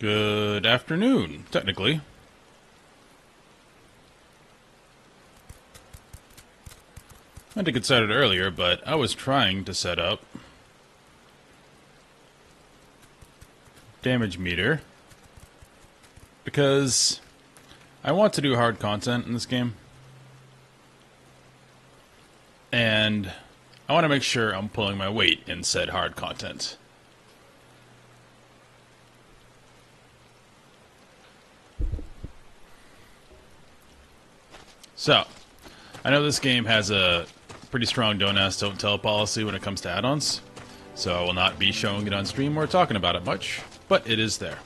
Good afternoon, technically. I had to get started earlier, but I was trying to set up damage meter because I want to do hard content in this game, and I want to make sure I'm pulling my weight in said hard content. So, I know this game has a pretty strong don't ask, don't tell policy when it comes to add-ons, so I will not be showing it on stream or talking about it much, but it is there.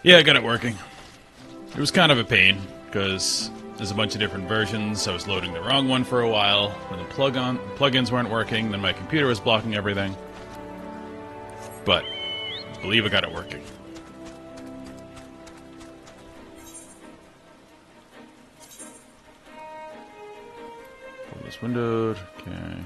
Yeah, I got it working. It was kind of a pain, because there's a bunch of different versions. I was loading the wrong one for a while, when the plugins weren't working, then my computer was blocking everything. But, I believe I got it working. Pull this windowed, okay.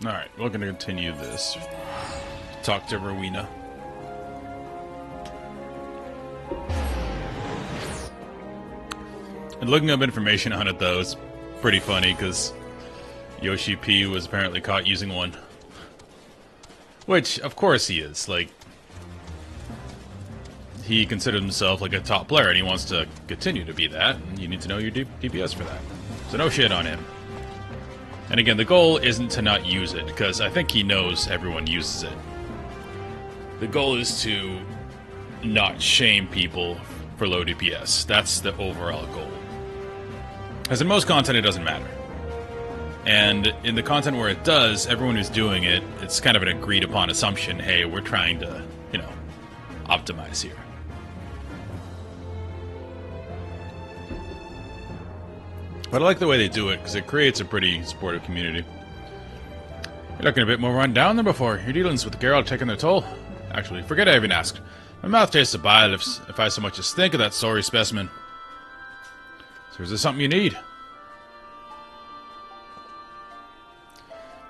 Alright, we're going to continue this. Talk to Rowena. And looking up information on it, though, is pretty funny, because Yoshi P was apparently caught using one. Which, of course he is. Like, he considered himself like a top player, and he wants to continue to be that, and you need to know your DPS for that. So no shit on him. And again, the goal isn't to not use it, because I think he knows everyone uses it. The goal is to not shame people for low DPS. That's the overall goal. As in most content, it doesn't matter. And in the content where it does, everyone who's doing it, it's kind of an agreed upon assumption, hey, we're trying to, optimize here. But I like the way they do it, because it creates a pretty supportive community. You're looking a bit more run down than before. Your dealings with the girl are taking their toll. Actually, forget I even asked. My mouth tastes of bile if I so much as think of that sorry specimen. So is there something you need?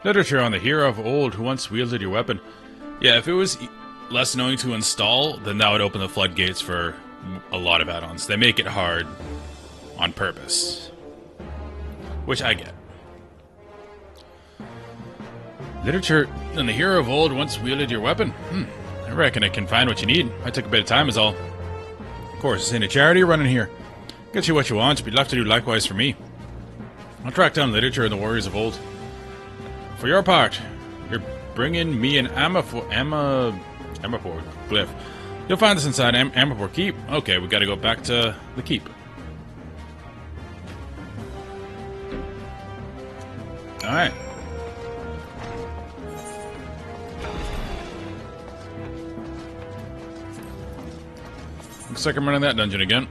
Literature on the hero of old who once wielded your weapon. Yeah, if it was less annoying to install, then that would open the floodgates for a lot of add-ons. They make it hard on purpose. Which I get. Literature on the hero of old once wielded your weapon? I reckon I can find what you need. I took a bit of time is all. Of course, this ain't a charity running here. Get you what you want, but you'll have to do likewise for me. I'll track down literature in the warriors of old. For your part, you're bringing me an Amapor glyph. You'll find this inside Amapor Keep. Okay, we gotta go back to the keep. Alright. Looks like I'm running that dungeon again.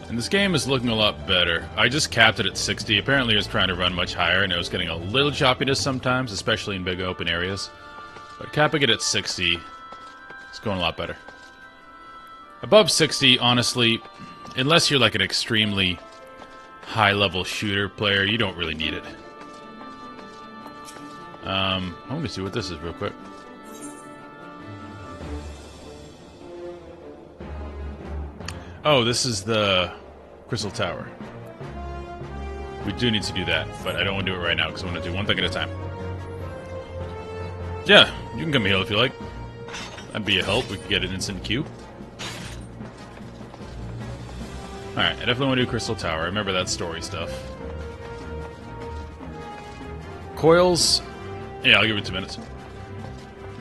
And this game is looking a lot better. I just capped it at 60. Apparently I was trying to run much higher, and it was getting a little choppiness sometimes, especially in big open areas. But capping it at 60 is going a lot better. Above 60, honestly, unless you're like an extremely high-level shooter player, you don't really need it. I want to see what this is real quick. Oh, this is the Crystal Tower. We do need to do that, but I don't want to do it right now because I want to do one thing at a time. Yeah, you can come heal if you like. That'd be a help. We could get an instant queue. Alright, I definitely want to do Crystal Tower. I remember that story stuff. Coils... Yeah, I'll give it 2 minutes.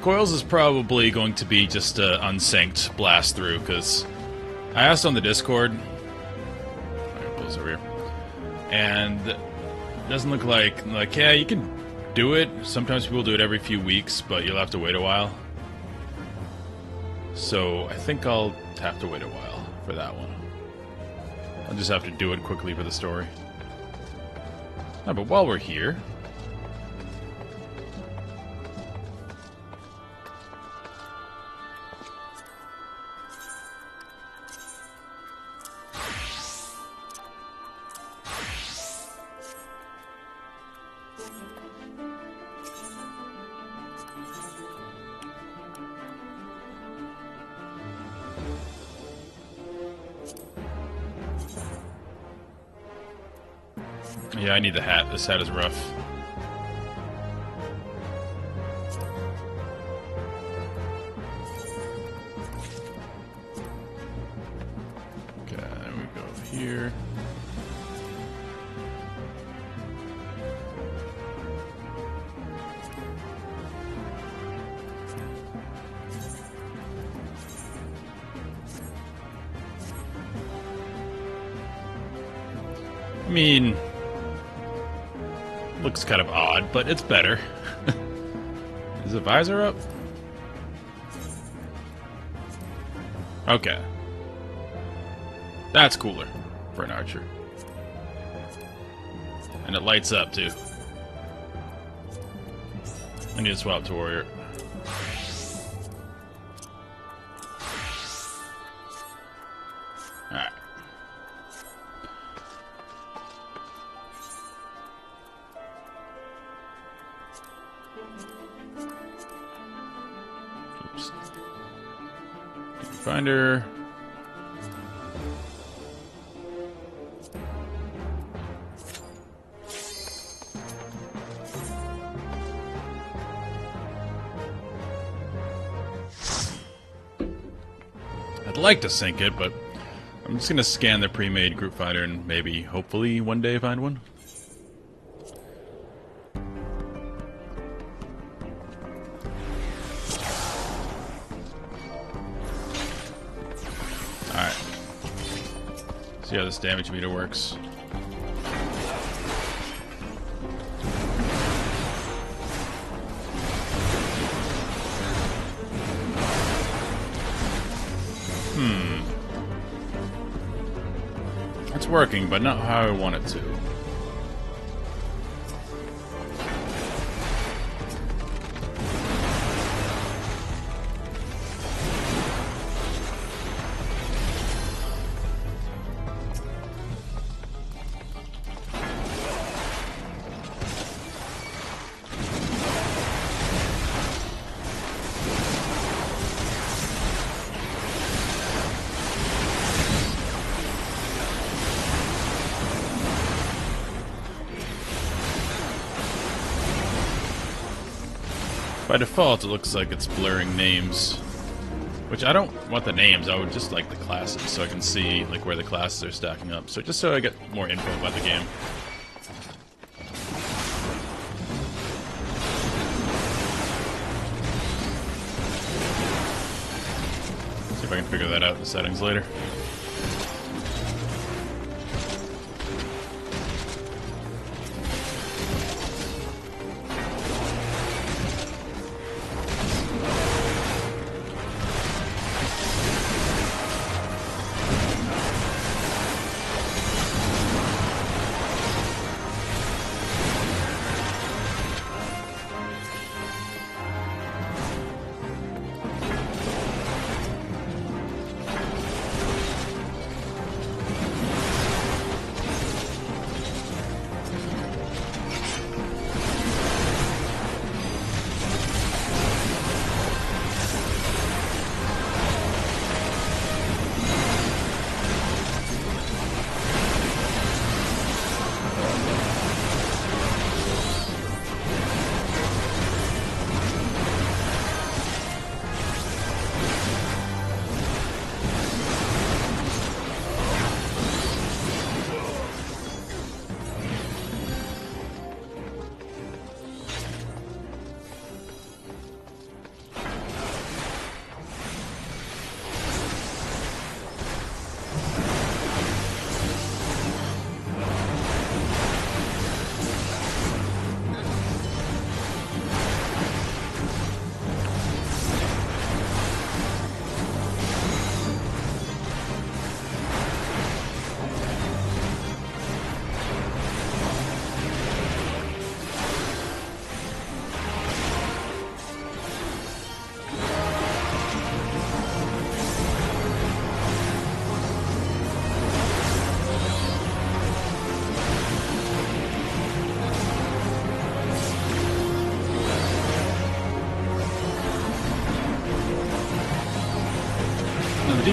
Coils is probably going to be just an unsynced blast through, because I asked on the Discord... Alright, close over here. And it doesn't look like, yeah, you can do it. Sometimes people do it every few weeks, but you'll have to wait a while. So I think I'll have to wait a while for that one. I'll just have to do it quickly for the story. Oh, but while we're here... Yeah, I need the hat. This hat is rough. Okay, then we go here. I mean... looks kind of odd, but it's better. Is the visor up? Okay. That's cooler for an archer. And it lights up, too. I need to swap to warrior. Alright. Oops. Finder. I'd like to sync it, but I'm just gonna scan the pre-made group finder and maybe, hopefully, one day find one. Alright. See how this damage meter works. It's working, but not how I want it to. By default, it looks like it's blurring names. Which I don't want the names, I would just like the classes, so I can see like where the classes are stacking up. So just so I get more info about the game. See if I can figure that out in the settings later.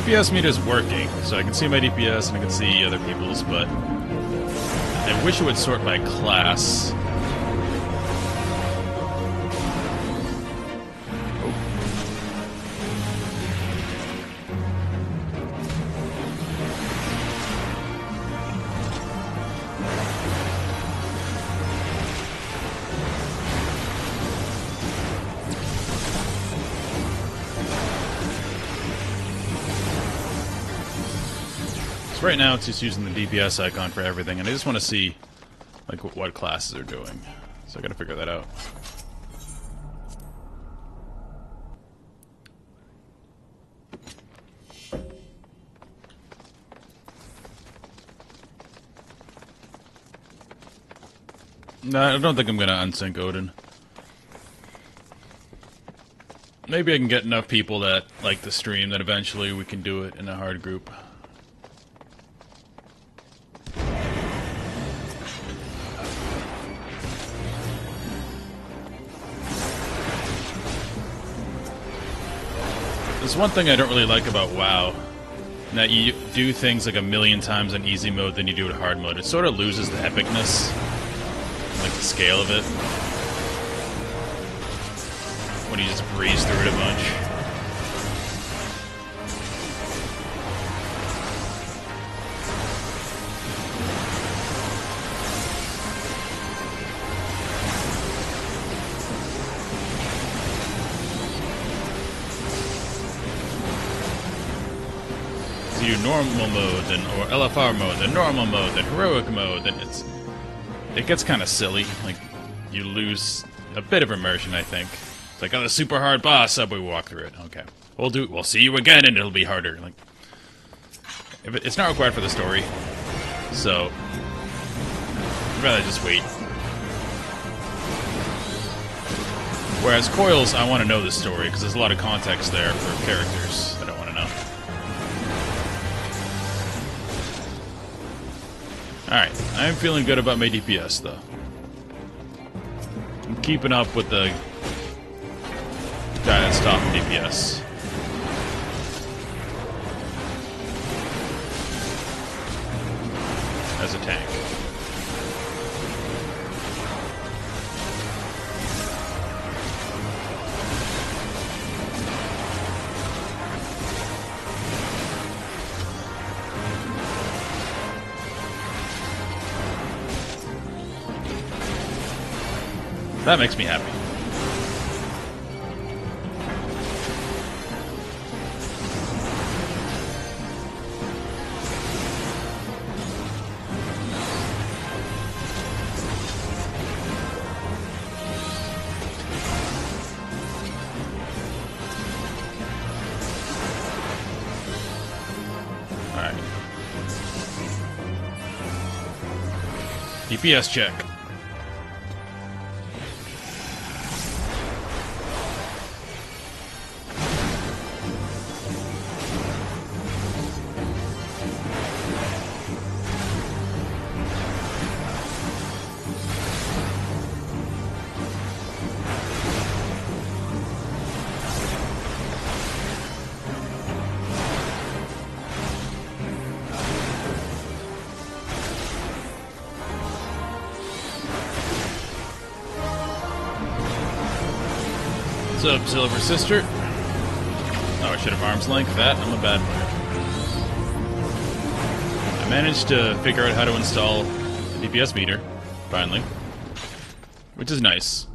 DPS meter's working, so I can see my DPS and I can see other people's, but I wish it would sort by class. Right now it's just using the DPS icon for everything, and I just want to see like what classes are doing. So I gotta figure that out. No, I don't think I'm gonna unsync Odin. Maybe I can get enough people that like the stream that eventually we can do it in a hard group. There's one thing I don't really like about WoW, that you do things like a million times on easy mode than you do in hard mode. It sort of loses the epicness, like the scale of it, when you just breeze through it a bunch. You do normal mode, then or LFR mode, then normal mode, then heroic mode, then it gets kind of silly. Like you lose a bit of immersion, I think. It's like, oh, the super hard boss, subway walk through it. Okay, we'll see you again, and it'll be harder. Like if it's not required for the story, so I'd rather just wait. Whereas Coils, I want to know the story because there's a lot of context there for characters that I want to know. Alright, I'm feeling good about my DPS, though. I'm keeping up with the guy that's top in DPS. As a tank. That makes me happy. All right. DPS check. What's up, Silver Sister? Oh, I should have arm's length that. I'm a bad player. I managed to figure out how to install the DPS meter, finally. Which is nice.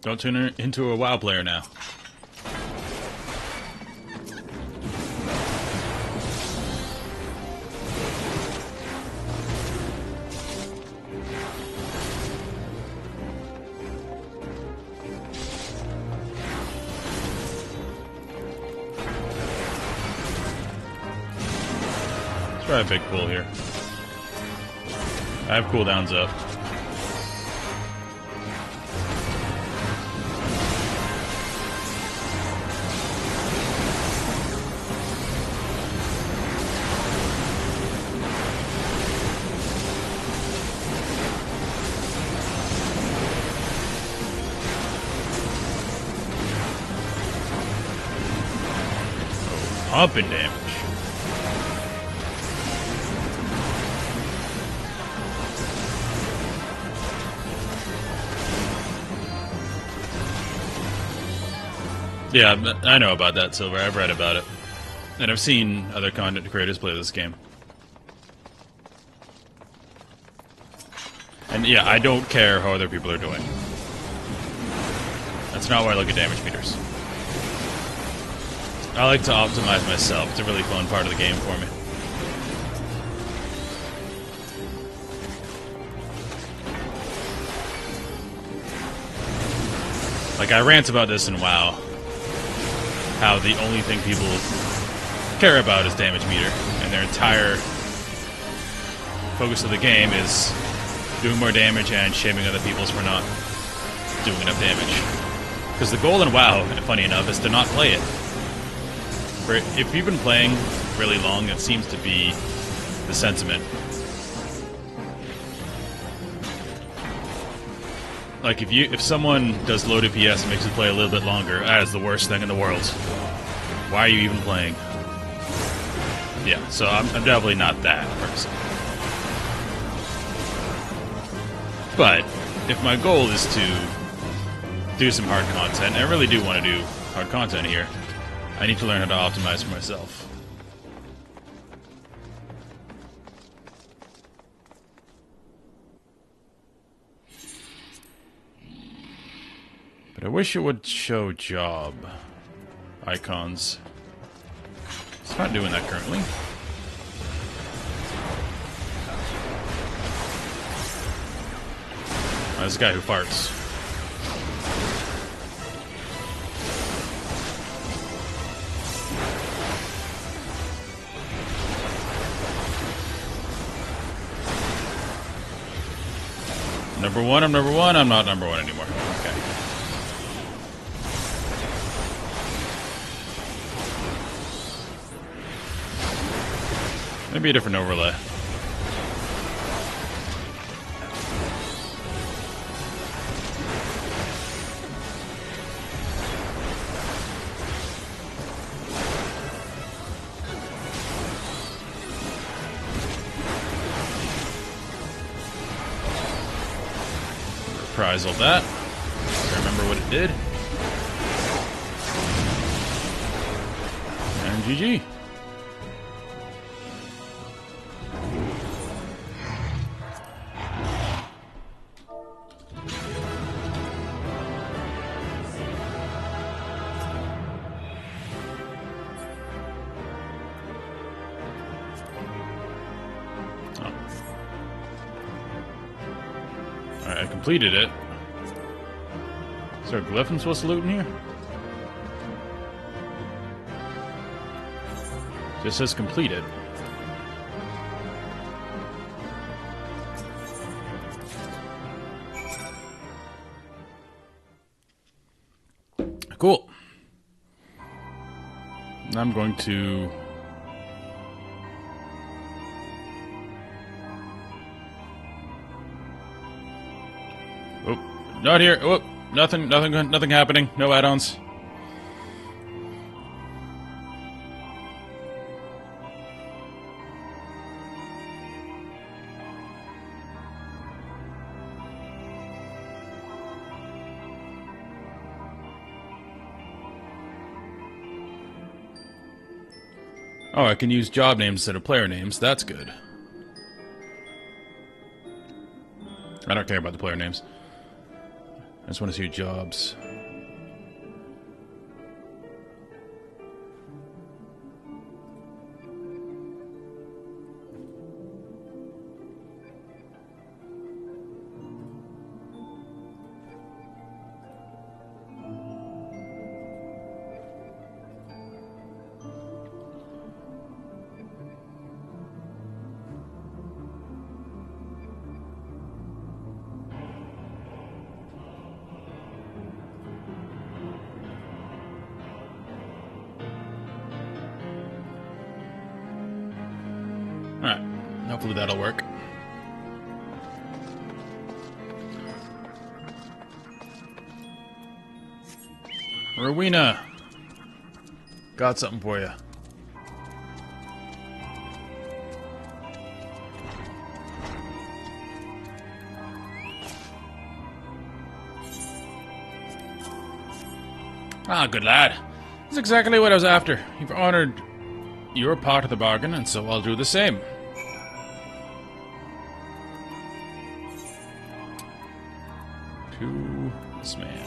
Don't turn into a WoW player now. Let's try a big pull here. I have cooldowns up. Pumping damage. Yeah, I know about that, Silver. I've read about it. And I've seen other content creators play this game. And yeah, I don't care how other people are doing. That's not why I look at damage meters. I like to optimize myself. It's a really fun part of the game for me. Like, I rant about this in WoW. How the only thing people care about is damage meter. And their entire focus of the game is doing more damage and shaming other people for not doing enough damage. Because the goal in WoW, funny enough, is to not play it. If you've been playing really long, it seems to be the sentiment. Like, if someone does low DPS and makes you play a little bit longer, that is the worst thing in the world. Why are you even playing? Yeah, so I'm definitely not that person. But if my goal is to do some hard content, and I really do want to do hard content here, I need to learn how to optimize for myself. But I wish it would show job icons. It's not doing that currently. Oh, there's a guy who farts. Number one, I'm number one. I'm not number one anymore. Okay. Maybe a different overlay. Reprisal that. I remember what it did. And GG. Alright, I completed it. Is there a glyph I'm supposed to loot in here? Just says completed. Cool. I'm going to... Oh, not here. Oh, nothing happening. No add-ons. Oh, I can use job names instead of player names. That's good. I don't care about the player names. I just want to see jobs. Hopefully that'll work. Rowena! Got something for you. Ah, good lad. That's exactly what I was after. You've honored your part of the bargain, and so I'll do the same. To this man.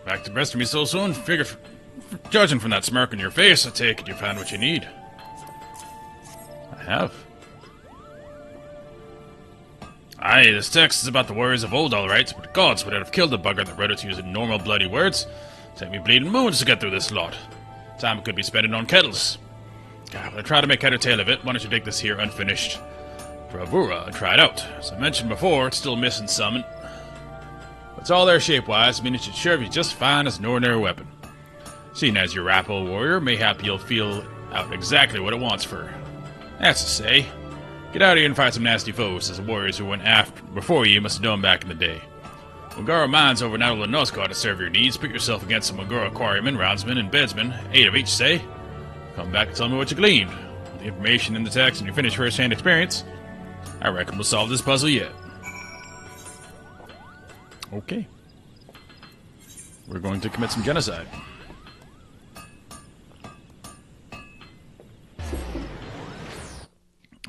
Back to best of me so soon? Figure, judging from that smirk on your face, I take it you found what you need. I have. Aye, this text is about the warriors of old, alright, but gods would have killed the bugger that wrote it using normal bloody words. Take me bleeding moons to get through this lot. Time could be spending on kettles. Well, I try to make head or tail of it. Why don't you take this here unfinished bravura and try it out? As I mentioned before, it's still missing some. It's all there shape-wise, meaning it should serve you just fine as an ordinary weapon. Seeing as you're a Rappo warrior, mayhap you'll feel out exactly what it wants for. That's to say, get out of here and fight some nasty foes, as the warriors who went before you must have known back in the day. Magara mines over Nadal and Noscar to serve your needs. Put yourself against some Magara quarrymen, roundsmen, and bedsmen, 8 of each, say. Come back and tell me what you gleaned. With the information in the text and your finished first-hand experience, I reckon we'll solve this puzzle yet. Okay. We're going to commit some genocide.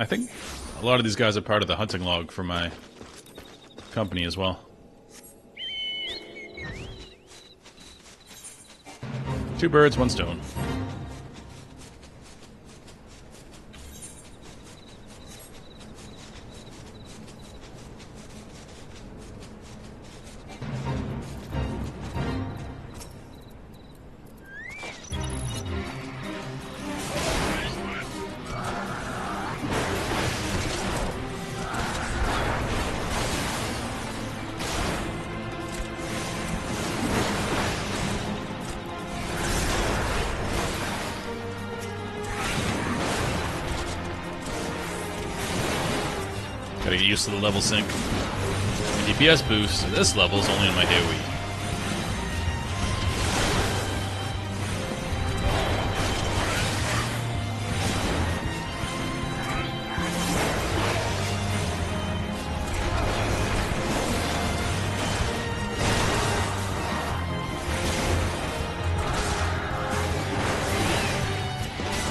I think a lot of these guys are part of the hunting log for my company as well. 2 birds, 1 stone. Gotta get used to the level sync. The DPS boost at this level is only on my AoE.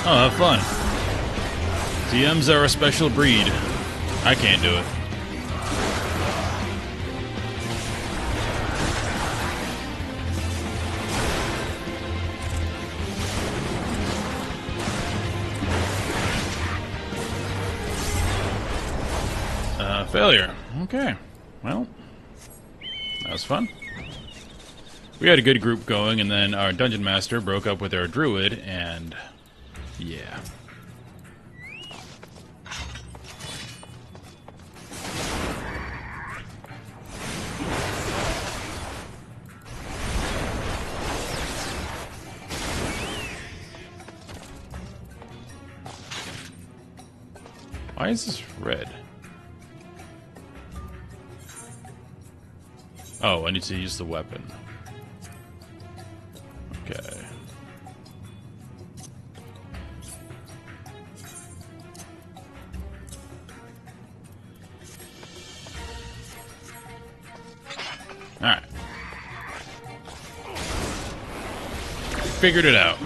Oh, have fun. DMs are a special breed. I can't do it. Failure. Okay. Well, that was fun. We had a good group going, and then our dungeon master broke up with our druid, and yeah. Why is this red? Oh, I need to use the weapon. Okay. figured it out.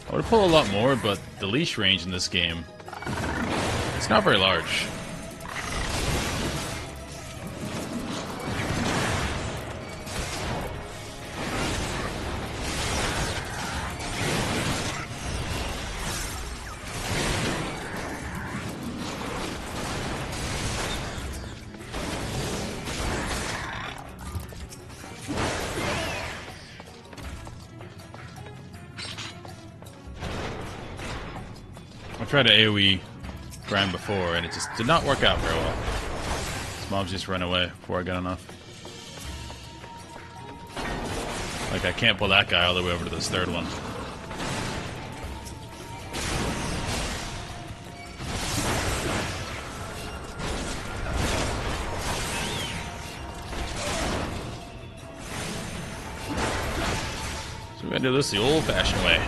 I would pull a lot more, but the leash range in this game, it's not very large. I tried to AoE grind before, and it just did not work out very well. These mobs just run away before I got enough. Like, I can't pull that guy all the way over to this third one. So we're gonna do this the old-fashioned way.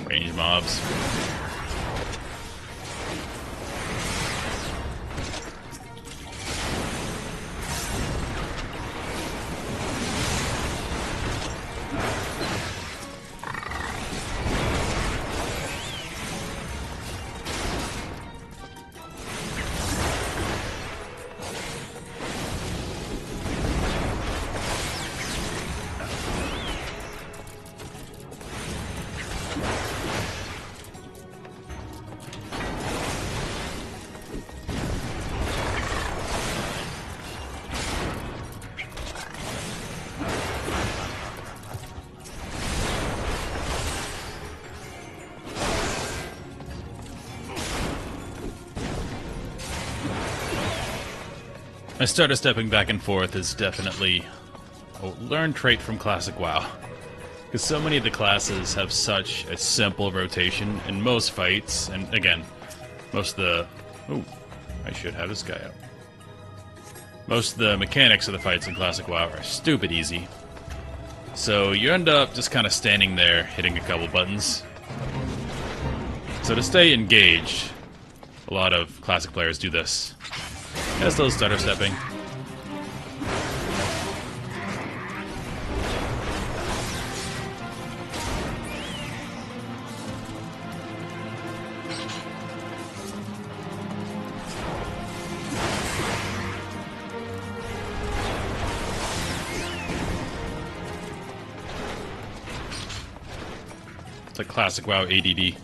Range mobs. My stutter stepping back and forth is definitely a learned trait from Classic WoW. Because so many of the classes have such a simple rotation in most fights, and again, most of the... Ooh, I should have this guy up. Most of the mechanics of the fights in Classic WoW are stupid easy. So you end up just kind of standing there, hitting a couple buttons. So to stay engaged, a lot of Classic players do this. Just a little stutter stepping. It's like Classic WoW ADD.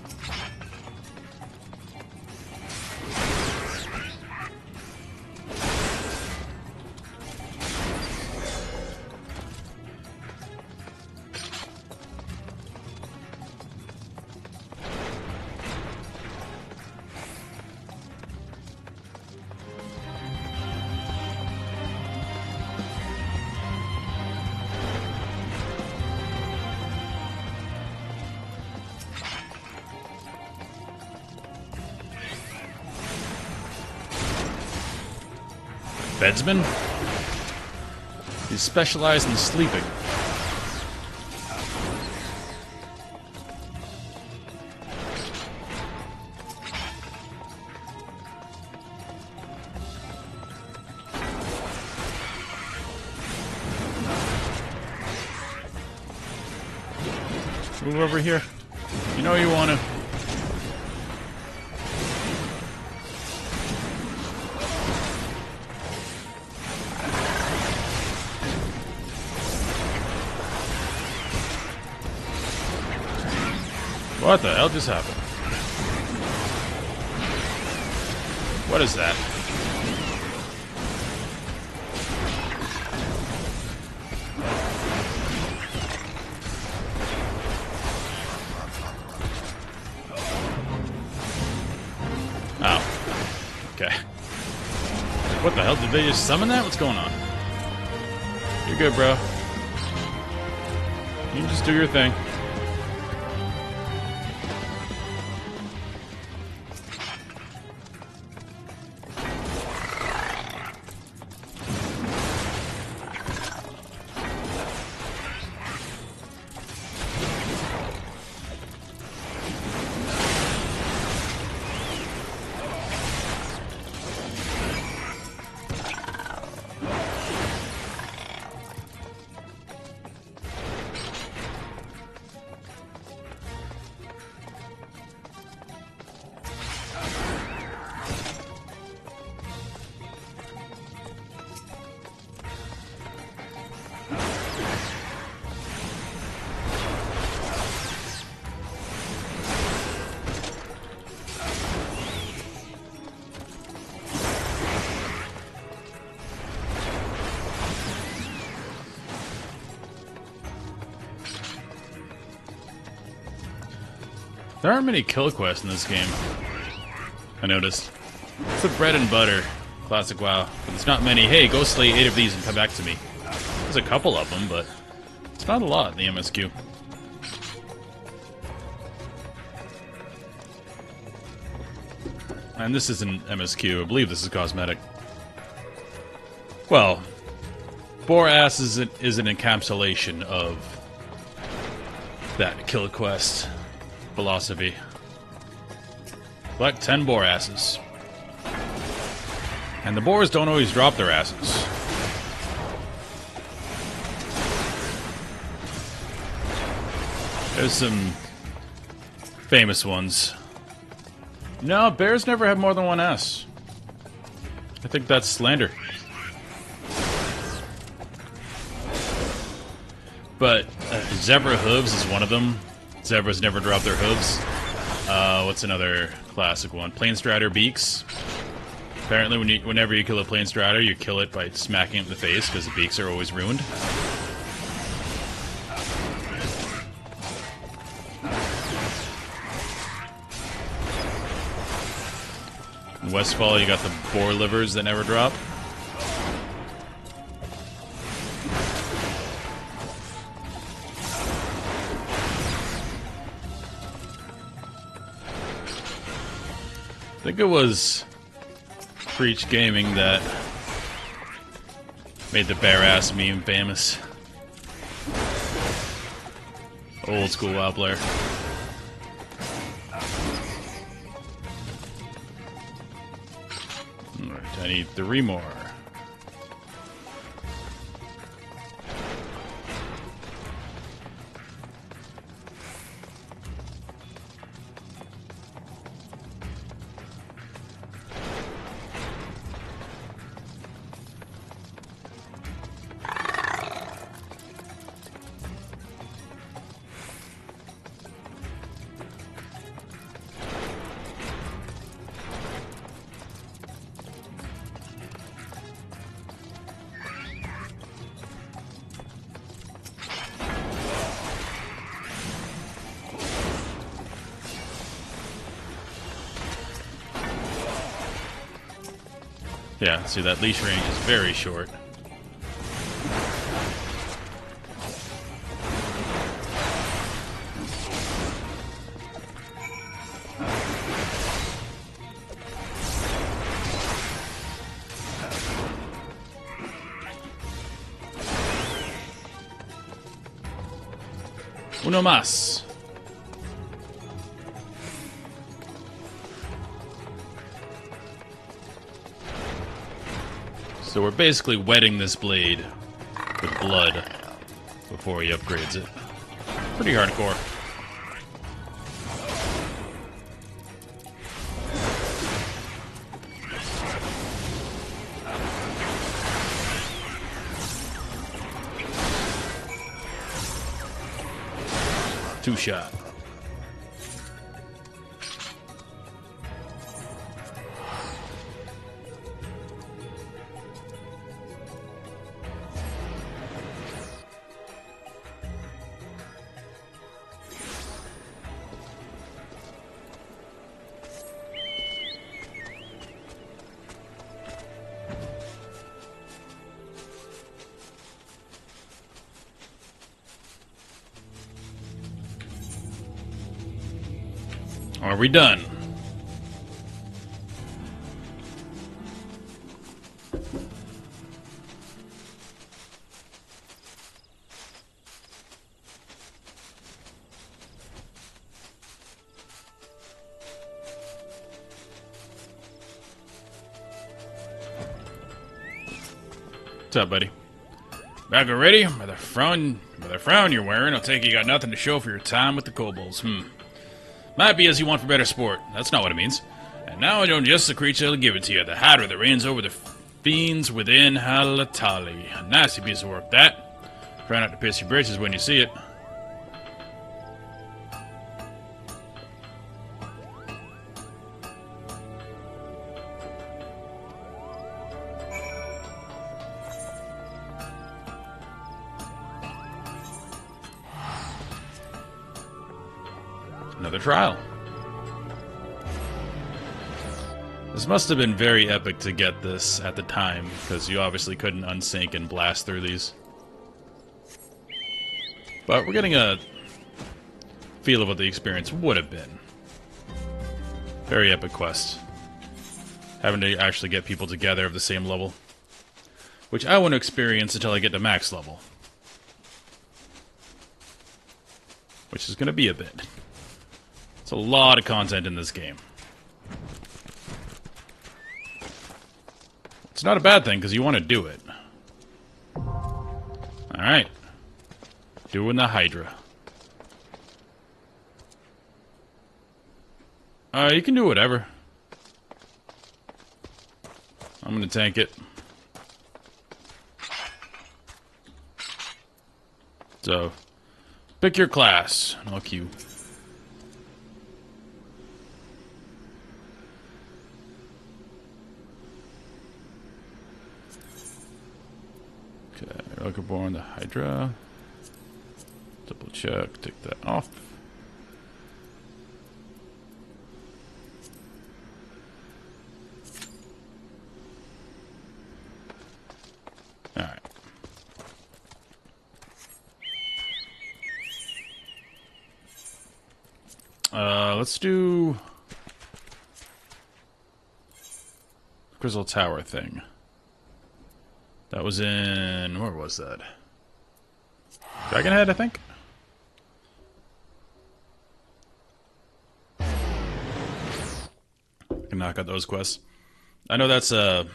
bedsman? He's specialized in sleeping. Move over here. You know you want to. What the hell just happened? What is that? Okay. What the hell? Did they just summon that? What's going on? You're good, bro. You can just do your thing. There aren't many kill quests in this game, I noticed. It's the bread and butter. Classic WoW. But there's not many, hey, go slay 8 of these and come back to me. There's a couple of them, but it's not a lot in the MSQ. And this isn't MSQ, I believe this is cosmetic. Well, Boar Ass is an encapsulation of that kill quest philosophy. Collect 10 boar asses. And the boars don't always drop their asses. There's some famous ones. No, bears never have more than one ass. I think that's slander. But zebra hooves is one of them. Zebras never drop their hooves. What's another classic one? Planestrider beaks. Apparently, whenever you kill a Planestrider, you kill it by smacking it in the face because the beaks are always ruined. In Westfall, you got the boar livers that never drop. I think it was Preach Gaming that made the bear ass meme famous. Old school WoW player. Alright, I need 3 more. Yeah, see that leash range is very short. Uno más. So we're basically wetting this blade with blood before he upgrades it. Pretty hardcore. Two shot. Are we done? What's up, buddy? Back already? By the frown you're wearing, I'll take you got nothing to show for your time with the kobolds. Might be as you want for better sport. That's not what it means. And now I know just the creature that'll give it to you. The Hatter that reigns over the fiends within Halatali. A nasty piece of work, that. Try not to piss your britches when you see it. Another trial. This must have been very epic to get this at the time, because you obviously couldn't unsync and blast through these. But we're getting a feel of what the experience would have been. Very epic quest. Having to actually get people together of the same level. Which I want to experience until I get to max level. Which is going to be a bit. It's a lot of content in this game. It's not a bad thing, because you want to do it. Alright. Doing the Hydra. You can do whatever. I'm gonna tank it. So, pick your class, and I'll queue. Elkerborn, the Hydra. Double check, take that off. Alright. Let's do Crystal Tower thing. That was in... where was that? Dragonhead, I think? I can knock out those quests. I know that's a...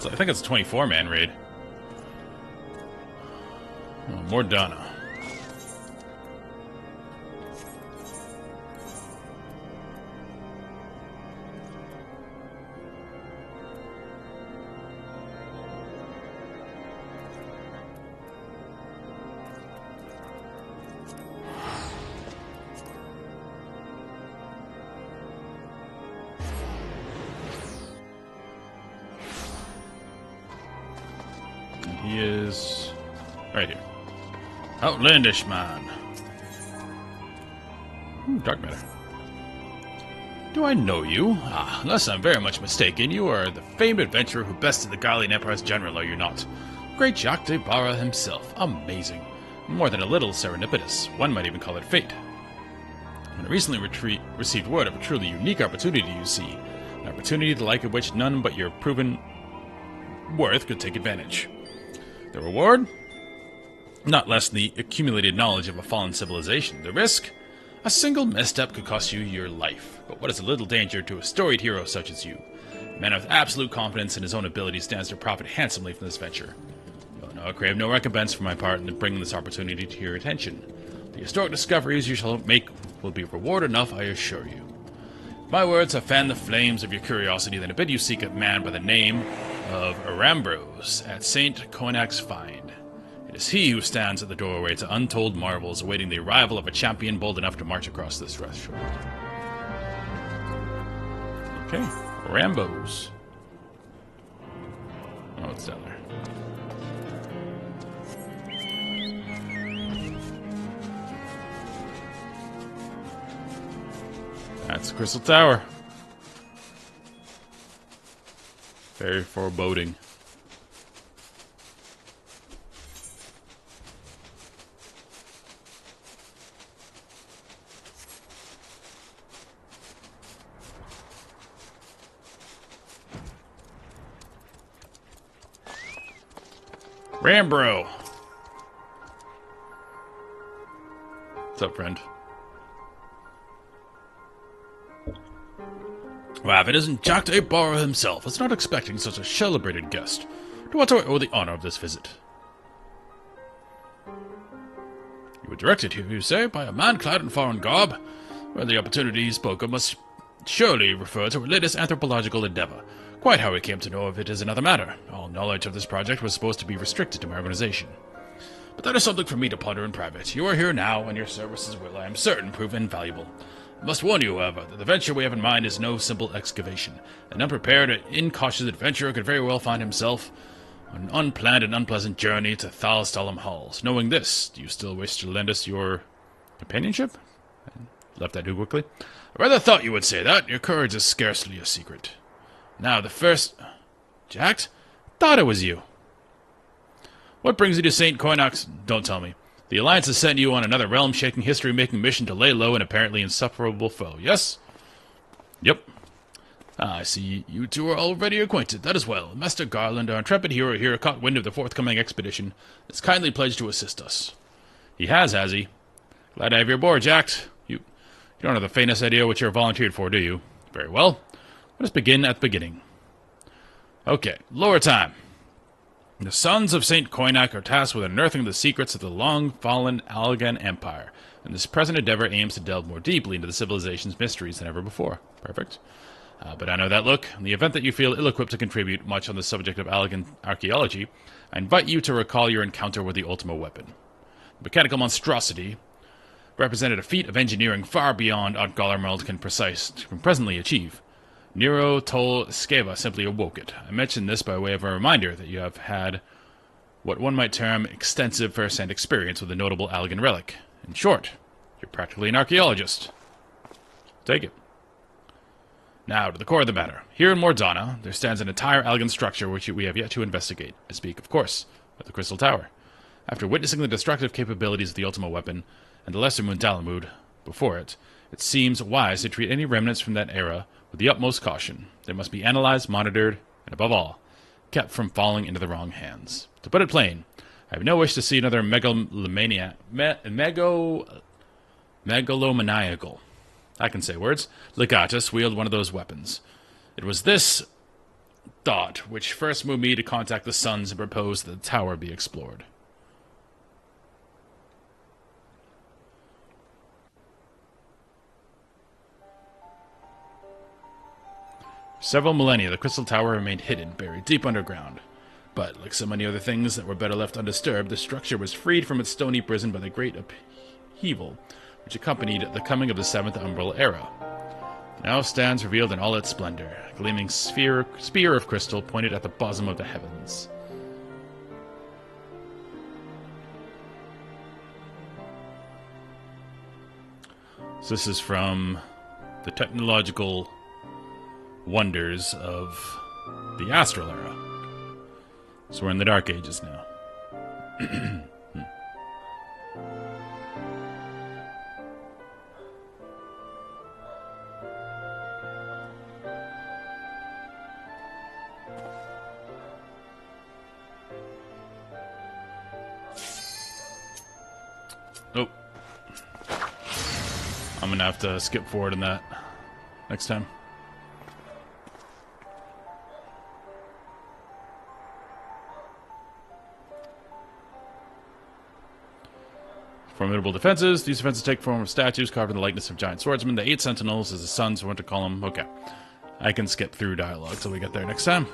I think it's a 24-man raid. Oh, more Donna. He is right here. Outlandish man. Dark matter. Do I know you? Ah, unless I'm very much mistaken, you are the famed adventurer who bested the Garlean Emperor's general, are you not? Great Jacques de Barra himself. Amazing. More than a little serendipitous. One might even call it fate. I recently received word of a truly unique opportunity, you see. An opportunity the like of which none but your proven worth could take advantage. The reward? not less than the accumulated knowledge of a fallen civilization. The risk? A single misstep could cost you your life, but what is a little danger to a storied hero such as you? A man with absolute confidence in his own ability stands to profit handsomely from this venture. I crave no recompense for my part in bringing this opportunity to your attention. The historic discoveries you shall make will be reward enough, I assure you. If my words have fanned the flames of your curiosity, then I bid you seek a man by the name of Arambros at St. Coinac's Find. It is he who stands at the doorway to untold marvels, awaiting the arrival of a champion bold enough to march across this threshold. Okay, Rambos. Oh, it's down there. That's the Crystal Tower. Very foreboding. Rambro! What's up, friend? Well, if it isn't Jack de Barrow himself, I was not expecting such a celebrated guest. To what do I owe the honor of this visit? You were directed here, you say, by a man clad in foreign garb? Well, the opportunity he spoke of must surely refer to our latest anthropological endeavor. Quite how we came to know of it is another matter. All knowledge of this project was supposed to be restricted to my organization. But that is something for me to ponder in private. You are here now, and your services will, I am certain, prove invaluable. I must warn you, however, that the venture we have in mind is no simple excavation. An unprepared and incautious adventurer could very well find himself on an unplanned and unpleasant journey to Thalstalum Halls. Knowing this, do you still wish to lend us your companionship? I left that too quickly. I rather thought you would say that. Your courage is scarcely a secret. Now, the first... Jax? Thought it was you. What brings you to St. Coinox? Don't tell me. The Alliance has sent you on another realm-shaking, history-making mission to lay low an apparently insufferable foe, yes? Yep. I see you two are already acquainted. That is well. Master Garland, our intrepid hero here, caught wind of the forthcoming expedition, has kindly pledged to assist us. He has he? Glad to have you aboard, Jax. You don't have the faintest idea what you're volunteered for, do you? Very well. Let us begin at the beginning. Okay, lower time. The sons of St. Coinac are tasked with unearthing the secrets of the long-fallen Allegan Empire, and this present endeavor aims to delve more deeply into the civilization's mysteries than ever before. Perfect. But I know that look. In the event that you feel ill-equipped to contribute much on the subject of Allegan archaeology, I invite you to recall your encounter with the Ultima weapon. The mechanical monstrosity represented a feat of engineering far beyond what Golermeld can presently achieve. Nero Tol Skeva simply awoke it. I mention this by way of a reminder that you have had what one might term extensive first-hand experience with a notable Allegan relic. In short, you're practically an archaeologist. Take it. Now, to the core of the matter. Here in Mordana, there stands an entire Allegan structure which we have yet to investigate. I speak, of course, of the Crystal Tower. After witnessing the destructive capabilities of the Ultima weapon and the Lesser Mundalamud before it, it seems wise to treat any remnants from that era with the utmost caution. They must be analyzed, monitored, and above all, kept from falling into the wrong hands. To put it plain, I have no wish to see another megalomaniacal, I can say words, Legatus wield one of those weapons. It was this thought which first moved me to contact the Sons and propose that the tower be explored. For several millennia, the Crystal Tower remained hidden, buried deep underground. But, like so many other things that were better left undisturbed, the structure was freed from its stony prison by the great upheaval which accompanied the coming of the Seventh Umbral Era. It now stands revealed in all its splendor, a gleaming spear of crystal pointed at the bosom of the heavens. So this is from the technological wonders of the Astral Era. So we're in the Dark Ages now. I'm gonna have to skip forward in that next time. Formidable defenses. These defenses take form of statues carved in the likeness of giant swordsmen. The 8 sentinels is the sons who want to call them. Okay. I can skip through dialogue till we get there next time.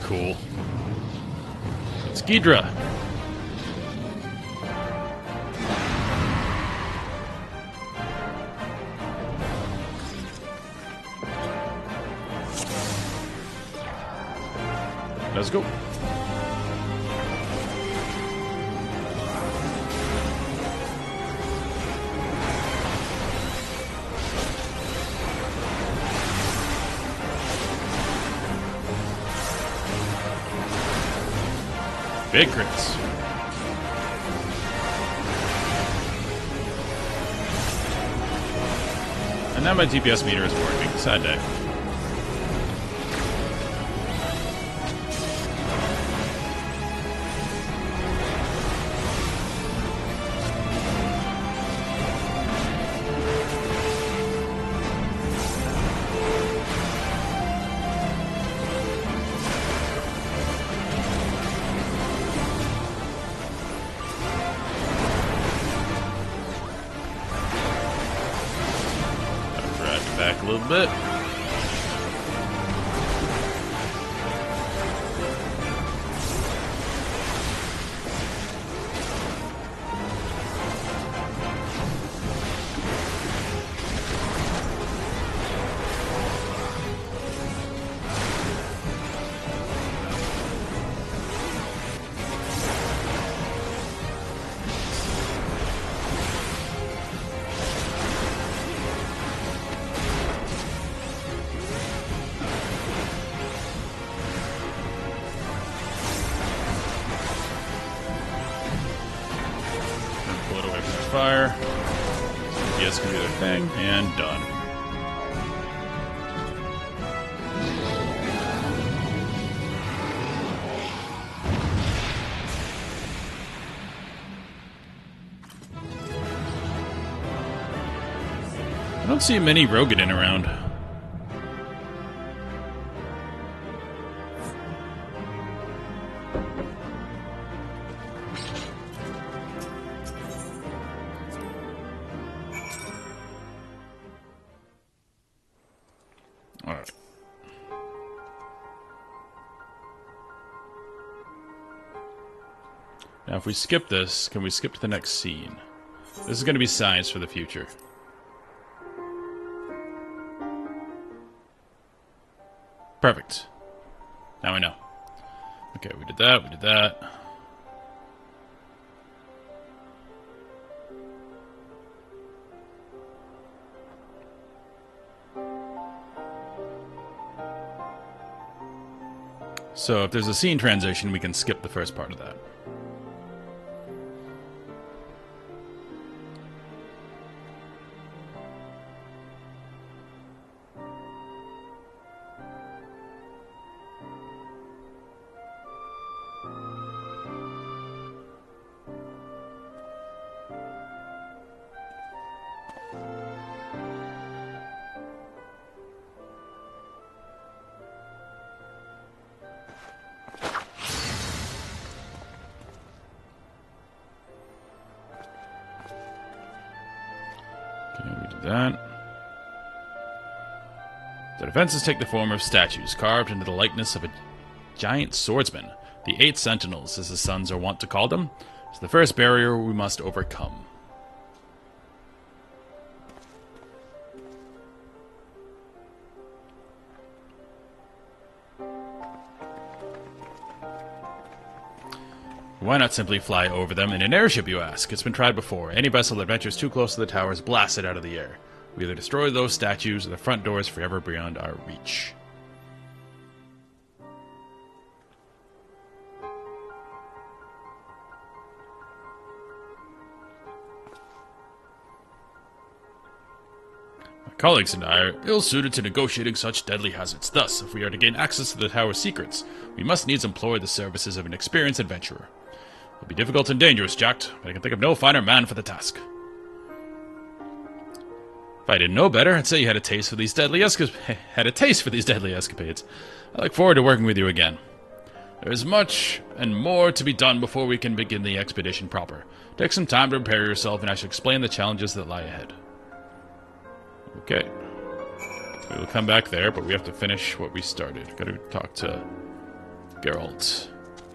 Cool. It's Ghidra. Let's go. Big crits. And now my DPS meter is working. Sad day. Back a little bit. Fire. Yes, can do their thing, and done. I don't see many Rogadin around. Alright. Now if we skip this, can we skip to the next scene? This is going to be science for the future. Perfect. Now I know. Okay, we did that, we did that. So if there's a scene transition, we can skip the first part of that. Okay, we did that. The defenses take the form of statues, carved into the likeness of a giant swordsman. The 8 sentinels, as the sons are wont to call them, is the first barrier we must overcome. Why not simply fly over them in an airship, you ask? It's been tried before. Any vessel that ventures too close to the tower is blasted out of the air. We either destroy those statues or the front door is forever beyond our reach. My colleagues and I are ill-suited to negotiating such deadly hazards. Thus, if we are to gain access to the tower's secrets, we must needs employ the services of an experienced adventurer. It will be difficult and dangerous, Jack, but I can think of no finer man for the task. If I didn't know better, I'd say you had a taste for these deadly escapades. I look forward to working with you again. There is much and more to be done before we can begin the expedition proper. Take some time to prepare yourself, and I shall explain the challenges that lie ahead. Okay. We will come back there, but we have to finish what we started. Gotta talk to Geralt.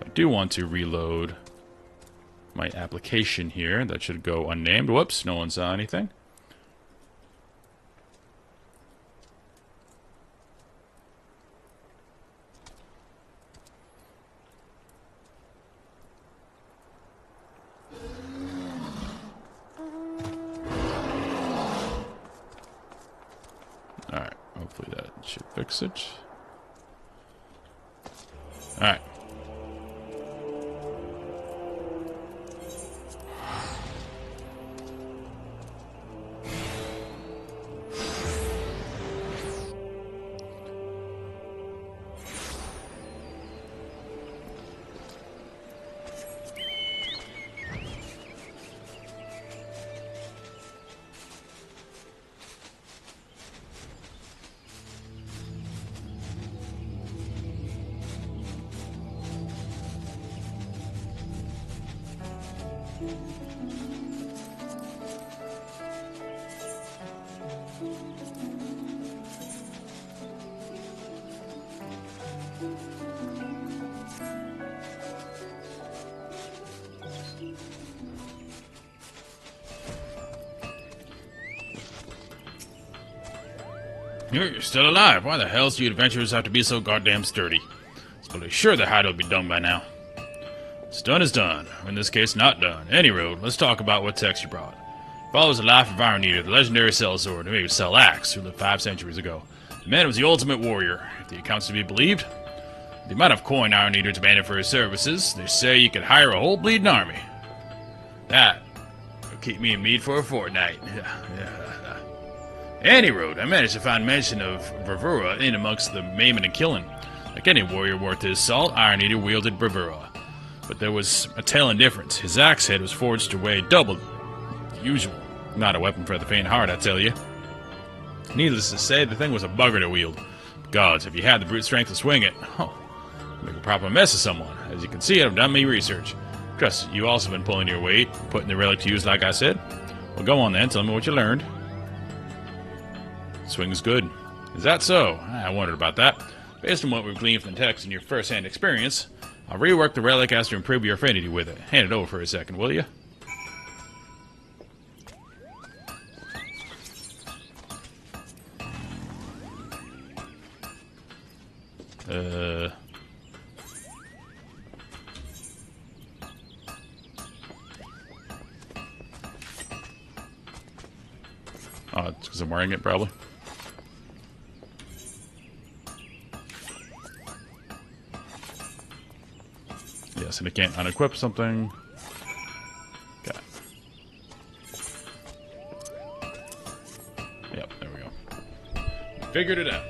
I do want to reload my application here. That should go unnamed. Whoops, no one saw anything. Alright, hopefully that should fix it. Alright. You're still alive. Why the hell do you adventurers have to be so goddamn sturdy? It's pretty sure the hide will be done by now. What's done is done, or in this case, not done. Any road, let's talk about what text you brought. Follows the life of Iron Eater, the legendary sellsword, who made Sell Axe, who lived 5 centuries ago. The man was the ultimate warrior, if the accounts to be believed. The amount of coin Iron Eater demanded for his services, they say you could hire a whole bleeding army. That will keep me in meat for a fortnight. Any road, I managed to find mention of bravura in amongst the maiming and killing. Like any warrior worth his salt, Iron Eater wielded bravura. But there was a telling difference. His axe head was forged to weigh double the usual. Not a weapon for the faint heart, I tell you. Needless to say, the thing was a bugger to wield. Gods, if you had the brute strength to swing it, make a proper mess of someone. As you can see, I've done me research. Trust you also been pulling your weight, putting the relic to use like I said. Well, go on then, tell me what you learned. Swing's good. Is that so? I wondered about that. Based on what we've gleaned from the text and your first-hand experience, I'll rework the relic as to improve your affinity with it. Hand it over for a second, will you? Oh, it's because I'm wearing it, probably. Yes, and I can't unequip something. Okay. Yep, there we go. Figured it out.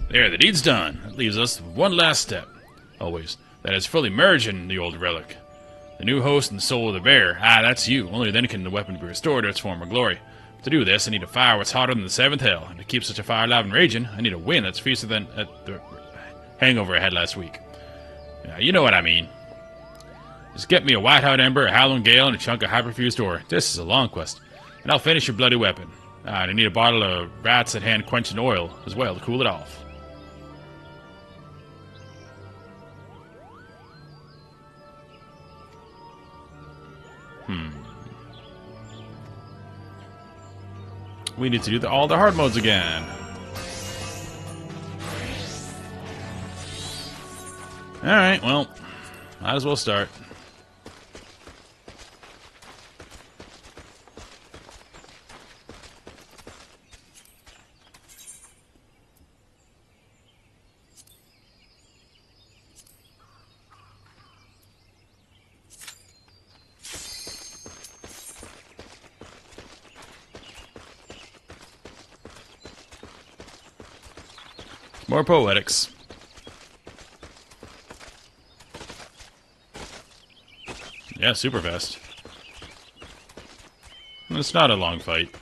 There, the deed's done. That leaves us with one last step. Always. That is fully merging the old relic. The new host and soul of the bear. Ah, that's you. Only then can the weapon be restored to its former glory. To do this, I need a fire that's hotter than the seventh hell. And to keep such a fire alive and raging, I need a wind that's fiercer than the hangover I had last week. Yeah, you know what I mean. Just get me a white-hot ember, a howling gale, and a chunk of hyperfused ore. This is a long quest. And I'll finish your bloody weapon. Ah, and I need a bottle of rats at hand quenching oil as well to cool it off. We need to do all the hard modes again. Alright, well, might as well start. More poetics. Yeah, super fast. It's not a long fight.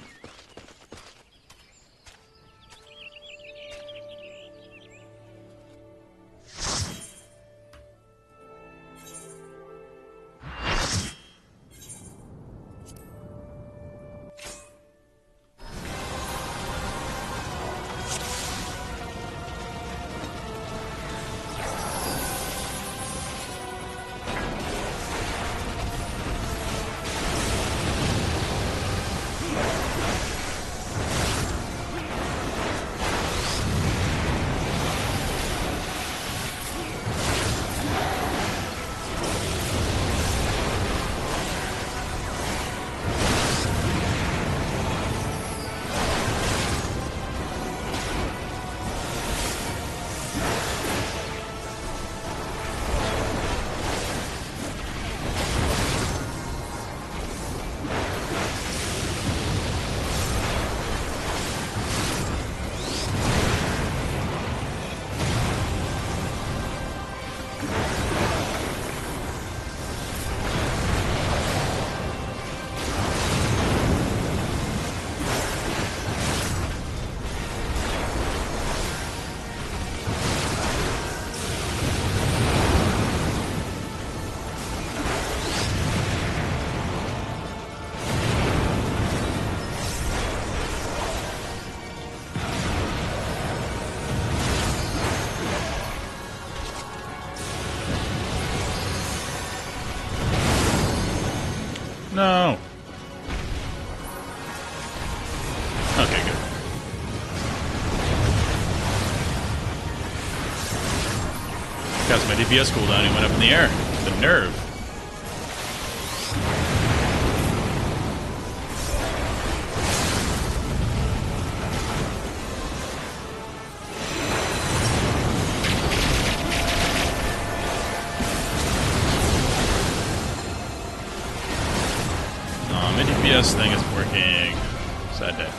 No. Okay, good. Got my DPS cooldown, he went up in the air. The nerve. My DPS thing isn't working. Sad day.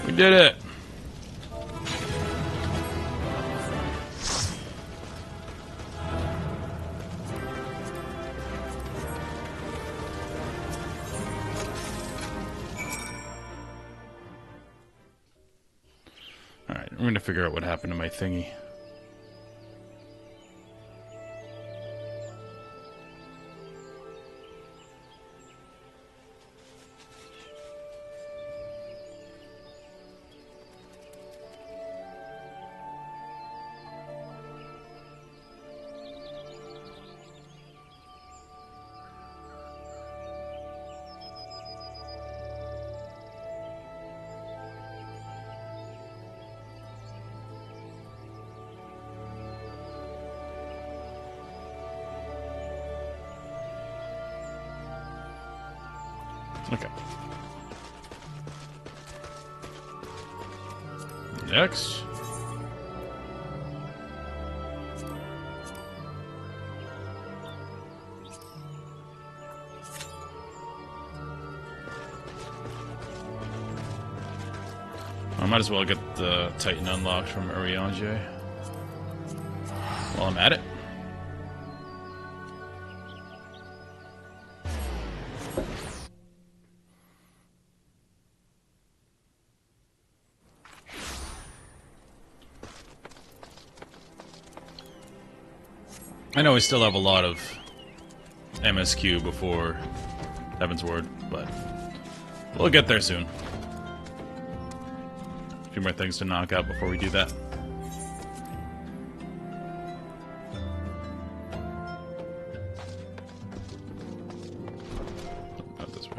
We did it! Alright, we're gonna figure out what happened to my thingy. Okay. Next. I might as well get the Titan unlocked from Urianger while I'm at it. I know we still have a lot of MSQ before Heavensward, but we'll get there soon. A few more things to knock out before we do that. Not this way.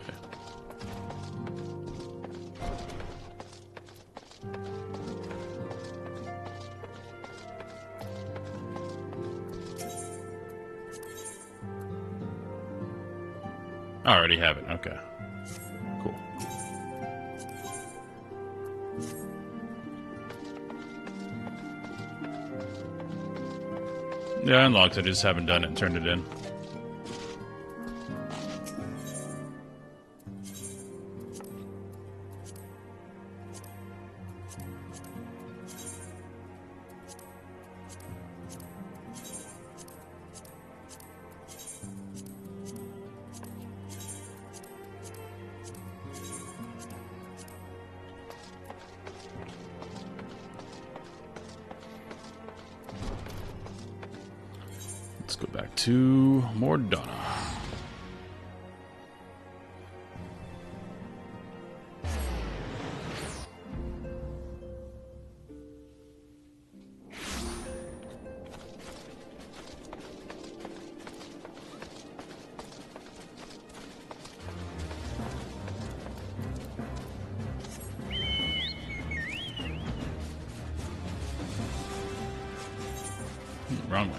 I already have it. Okay. Cool. Yeah, I unlocked it. I just haven't done it and turned it in. Let's go back to Mordana. Wrong way.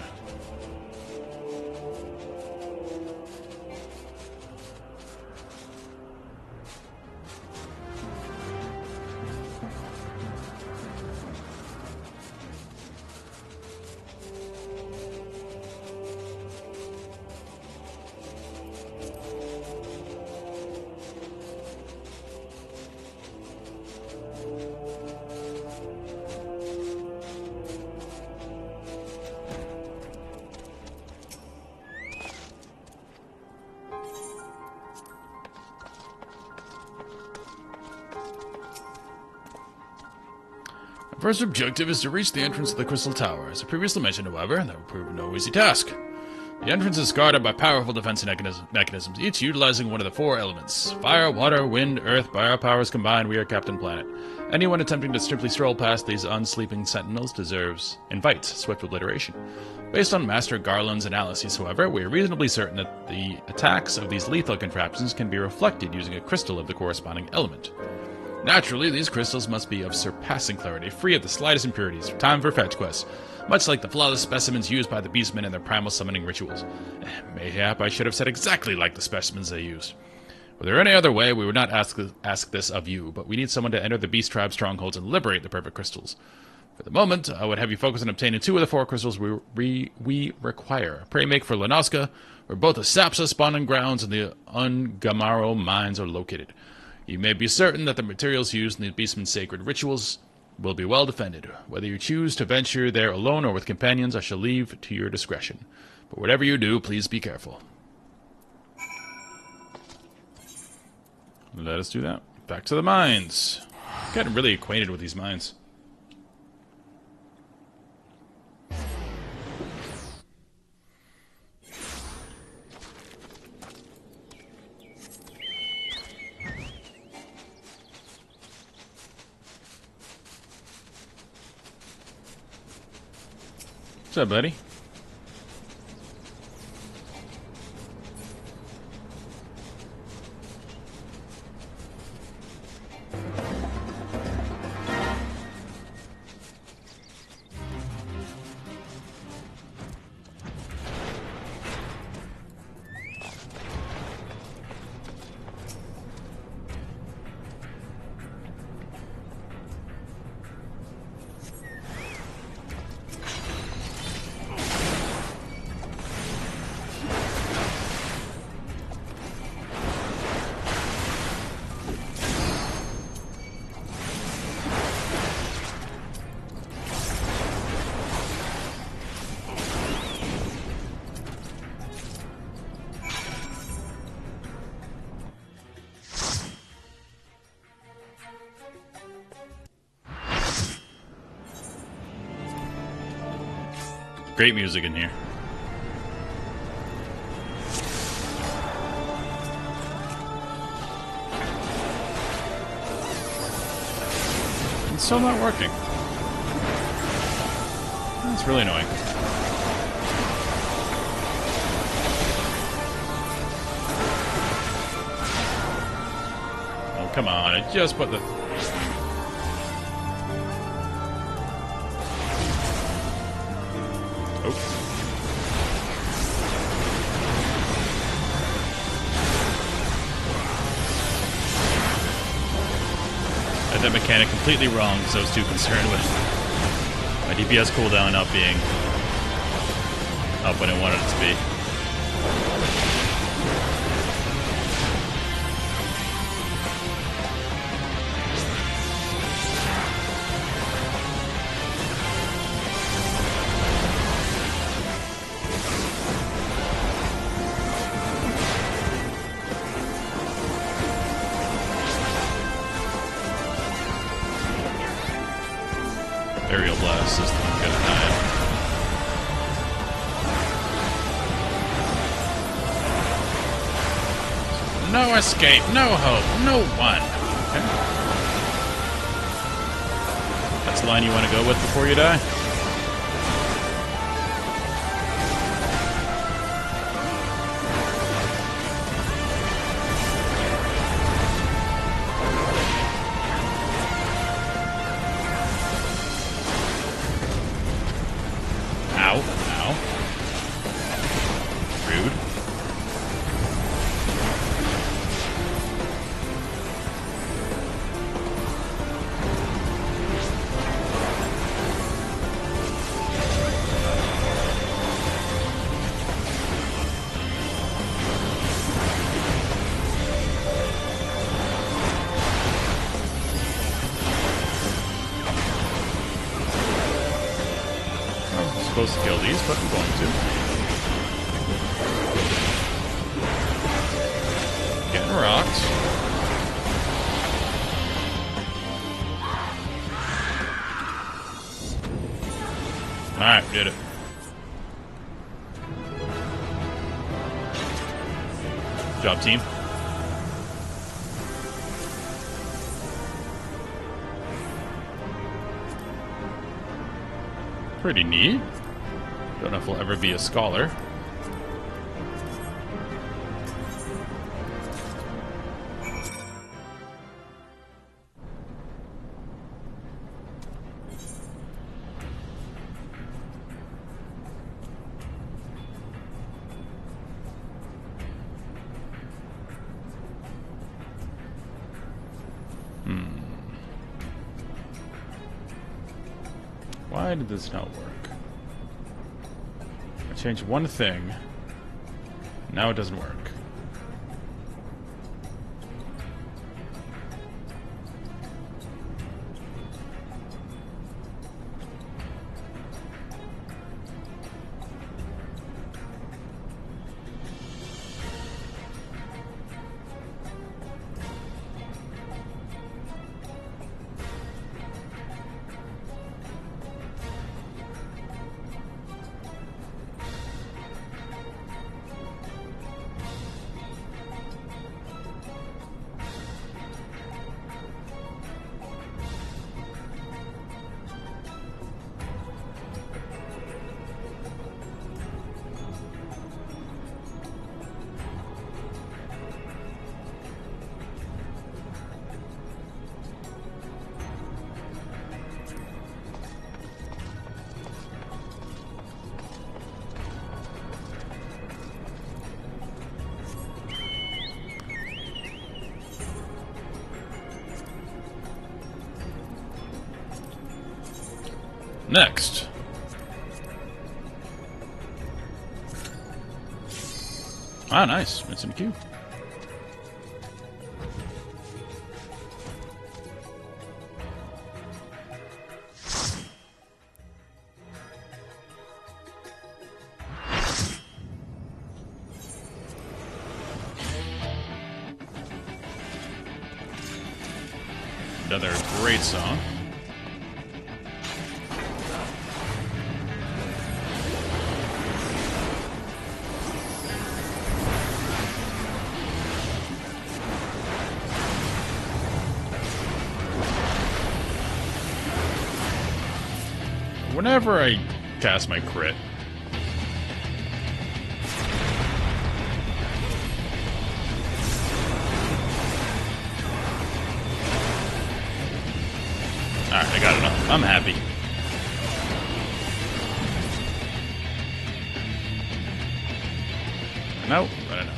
Our first objective is to reach the entrance of the Crystal Tower. As I previously mentioned, however, that will prove no easy task. The entrance is guarded by powerful defense mechanisms, each utilizing one of the four elements. Fire, water, wind, earth. By our powers combined, we are Captain Planet. Anyone attempting to simply stroll past these unsleeping sentinels invites swift obliteration. Based on Master Garland's analyses, however, we are reasonably certain that the attacks of these lethal contraptions can be reflected using a crystal of the corresponding element. Naturally, these crystals must be of surpassing clarity, free of the slightest impurities. Time for fetch quests, much like the flawless specimens used by the beastmen in their primal summoning rituals. Mayhap I should have said exactly like the specimens they used. Were there any other way, we would not ask this of you, but we need someone to enter the beast tribe strongholds and liberate the perfect crystals. For the moment, I would have you focus on obtaining 2 of the 4 crystals we require. Pray make for Lanoska, where both the Sapsa spawning grounds and the Ungamaro mines are located. You may be certain that the materials used in the beastmen's sacred rituals will be well defended. Whether you choose to venture there alone or with companions, I shall leave to your discretion. But whatever you do, please be careful. Let us do that. Back to the mines. Getting really acquainted with these mines. What's up, buddy? Great music in here. It's still not working. That's really annoying. Oh, come on. I just put the... Oh. that mechanic completely wrong because I was too concerned with my DPS cooldown not being up when I wanted it to be. Aerial Blast is gonna die. No escape, no hope, no one. Okay. That's the line you want to go with before you die? Supposed to kill these, but I'm going to. Getting rocked. Alright, we did it. Good job, team. Pretty neat. Don't know if we'll ever be a scholar. Why did this not work? I changed one thing. Now it doesn't work. Next. Ah, nice. It's in the queue. Another great song. Whenever I cast my crit, alright, I got enough. I'm happy. Nope, I don't know.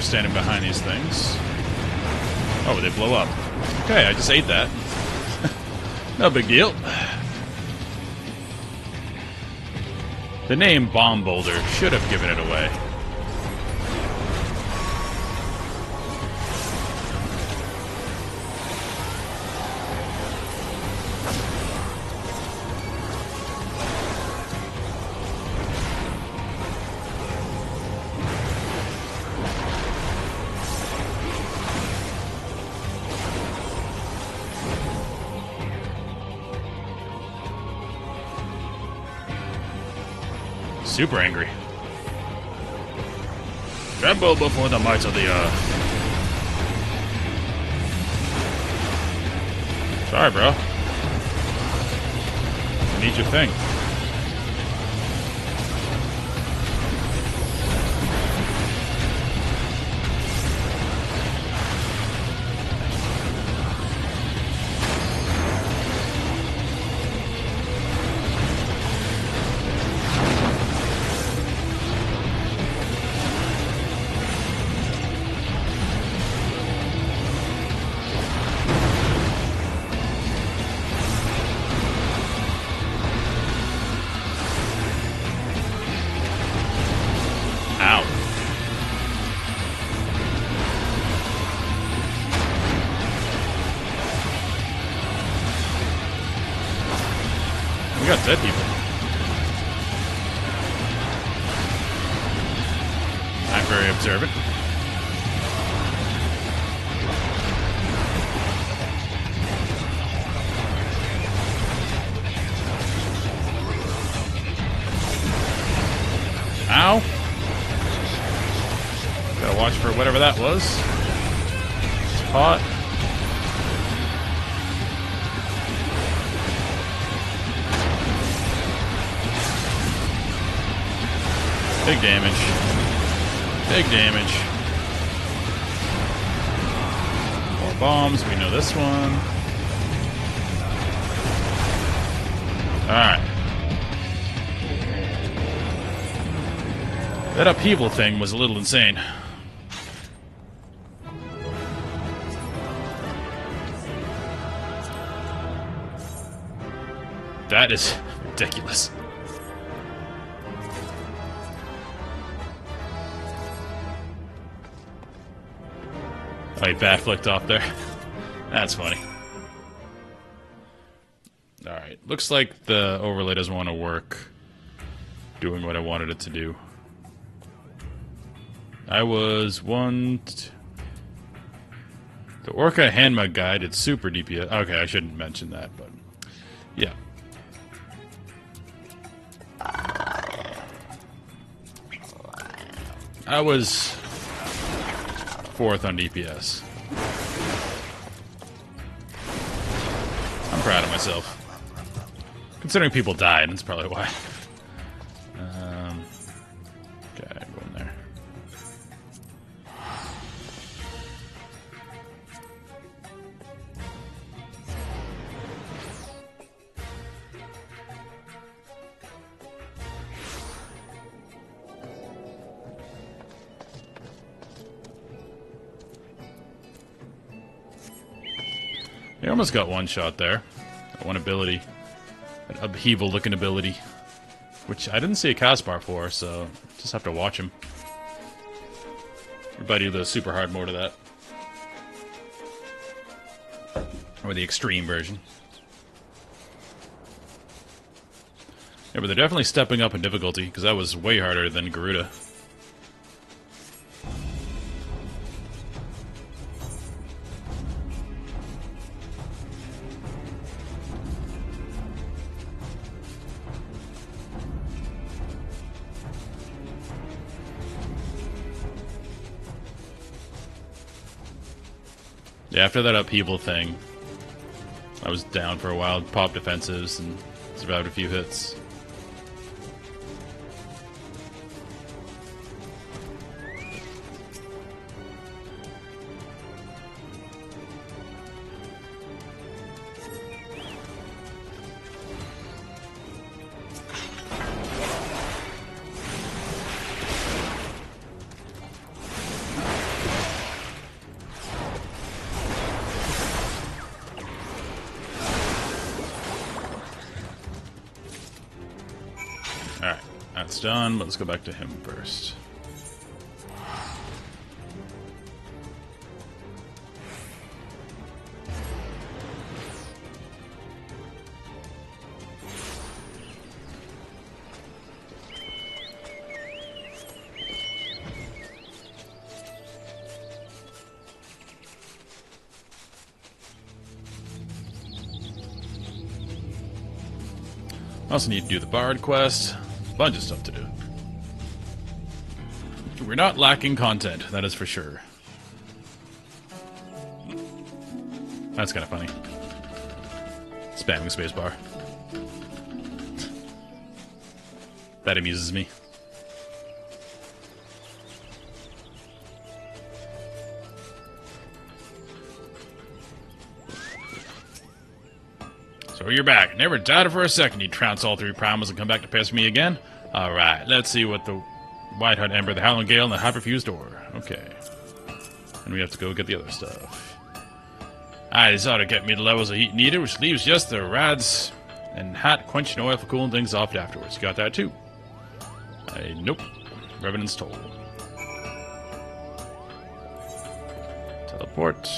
we're standing behind these things. Oh, they blow up. Okay, I just ate that. No big deal. The name Bomb Boulder should have given it away. Super angry. Tremble before the might of the earth. Sorry, bro. I need your thing. We got dead people. I'm very observant. Ow. Gotta watch for whatever that was. It's hot. Big damage. Big damage. More bombs. We know this one. Alright. That upheaval thing was a little insane. That is ridiculous. Oh, he bat flicked off there. That's funny. Alright, looks like the overlay doesn't want to work doing what I wanted it to do. I was the Orca Handmug guy did super DPS. Okay, I shouldn't mention that, but yeah. I was 4th on DPS. I'm proud of myself. Considering people died, that's probably why. Okay, go in there. He almost got one shot there. That one ability. An upheaval-looking ability. Which I didn't see a cast bar for, so just have to watch him. Everybody do the super hard mode of that. Or the extreme version. Yeah, but they're definitely stepping up in difficulty, because that was way harder than Garuda. Yeah, after that upheaval thing, I was down for a while, popped defensives, and survived a few hits. That's done, but let's go back to him first. I also need to do the Bard quest. Bunch of stuff to do. We're not lacking content, that is for sure. That's kind of funny. Spamming spacebar. That amuses me. So you're back. Never doubted for a second you'd trounce all 3 primals and come back to pester me again? Alright, let's see what the White-Hut Ember, the Howling Gale, and the Hyperfused Ore. Okay. And we have to go get the other stuff. This ought to get me the levels of heat needed, which leaves just the rads and hat quenching oil for cooling things off afterwards. You got that too? Nope. Revenant's Toll. Teleport.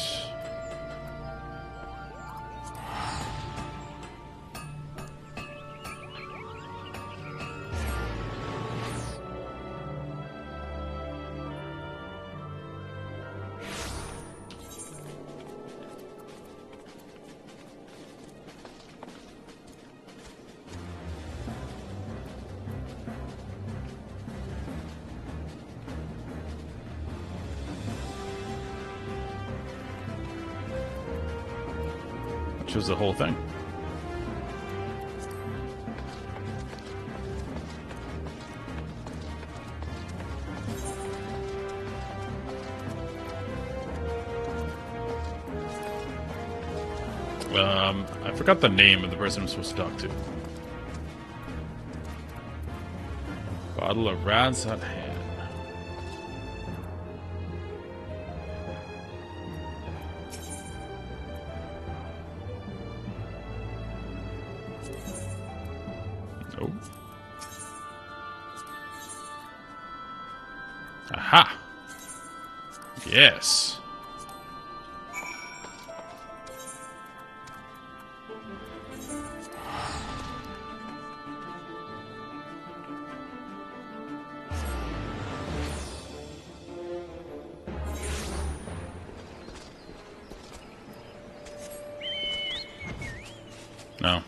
Which was the whole thing. I forgot the name of the person I'm supposed to talk to. Bottle of Rads at hand. Oh. Aha! Yes. No.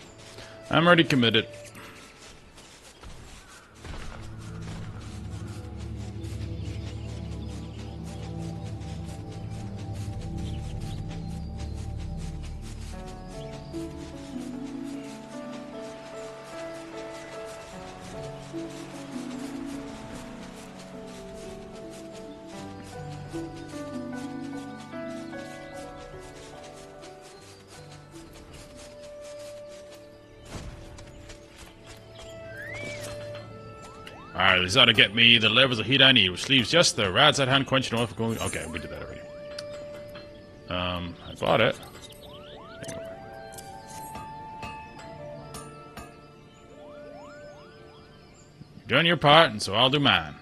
I'm already committed. Alright, this ought to get me the levels of heat I need, which leaves just the rads at hand quenching oil for cooling. Okay, we did that already. I bought it. Anyway. You've done your part, and so I'll do mine.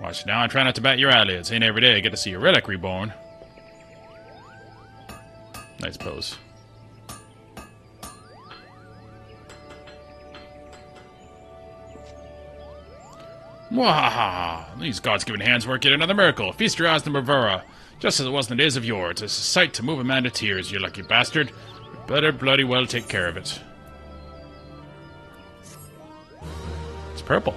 Watch now, I try not to bat your eyelids. Ain't every day I get to see a relic reborn. Nice pose. Mwahaha! These gods-given hands work yet another miracle. Feast your eyes on bravura, just as it was in the days of yore. It's a sight to move a man to tears, you lucky bastard. You better bloody well take care of it. It's purple.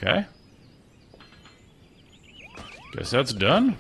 Okay. Guess that's done.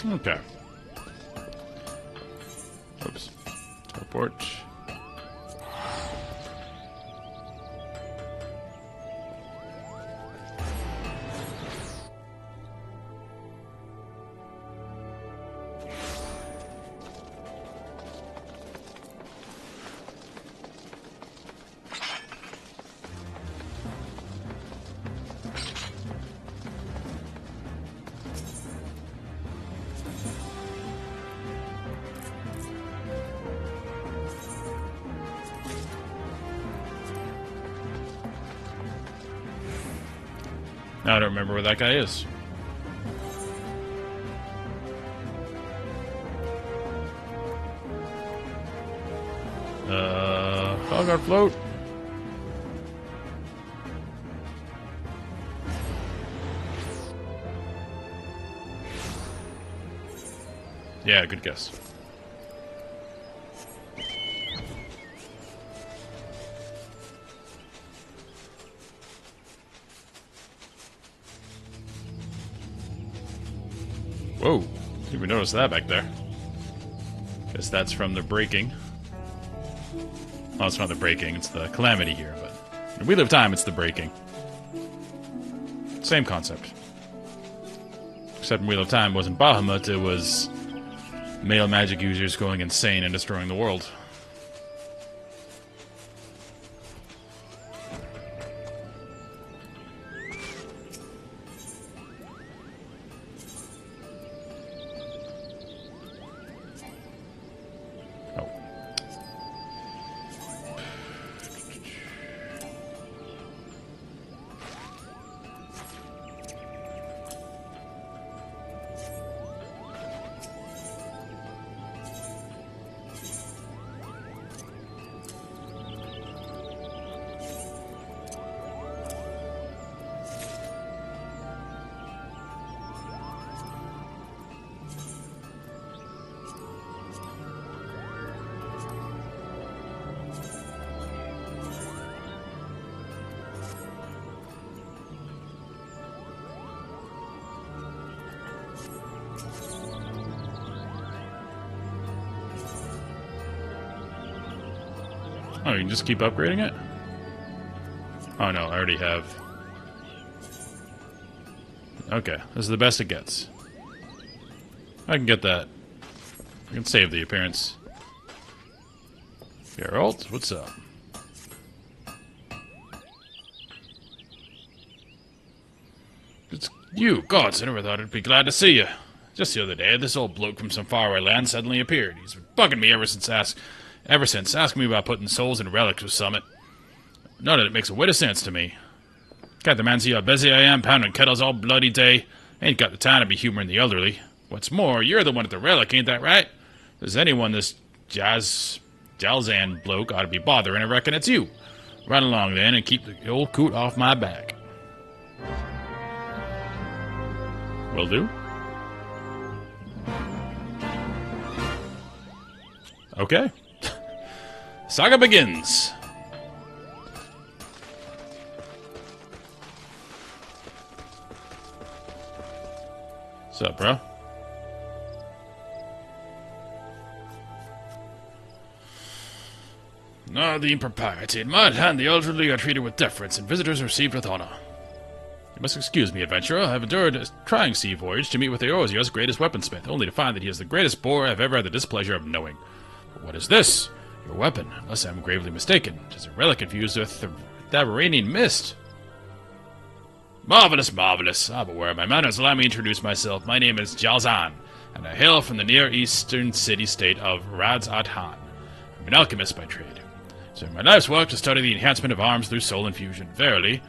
Okay. Oops. Teleport. Now I don't remember where that guy is. Hog on float. Yeah, good guess. Whoa, didn't even notice that back there. Guess that's from the breaking. Oh, it's not the breaking, it's the calamity here, but in Wheel of Time, it's the breaking. Same concept. Except in Wheel of Time wasn't Bahamut, it was male magic users going insane and destroying the world. Oh, you can just keep upgrading it? Oh no, I already have. Okay, this is the best it gets. I can get that. I can save the appearance. Geralt, what's up? It's you, gods, I never thought I'd be glad to see you. Just the other day, this old bloke from some faraway land suddenly appeared. He's been bugging me ever since, asking me about putting souls in relics with Summit. None of it makes a whit of sense to me. Can't the man see how busy I am, pounding kettles all bloody day? Ain't got the time to be humoring the elderly. What's more, you're the one at the relic, ain't that right? If there's anyone this Jalzan bloke ought to be bothering, I reckon it's you. Run along then and keep the old coot off my back. Will do. Okay. Saga begins. What's up, bro? No, the impropriety in Mud and the elderly are treated with deference, and visitors are received with honor. You must excuse me, adventurer. I have endured a trying sea voyage to meet with Eorzea's greatest weaponsmith, only to find that he is the greatest bore I have ever had the displeasure of knowing. But what is this? Your weapon, unless I am gravely mistaken. It is a relic infused with the Thavaranian mist. Marvelous, marvelous. I'm aware of my manners. Allow me to introduce myself. My name is Jalzan, and I hail from the near eastern city-state of Radz-at-Han. I'm an alchemist by trade. So my life's work to study the enhancement of arms through soul infusion. Verily,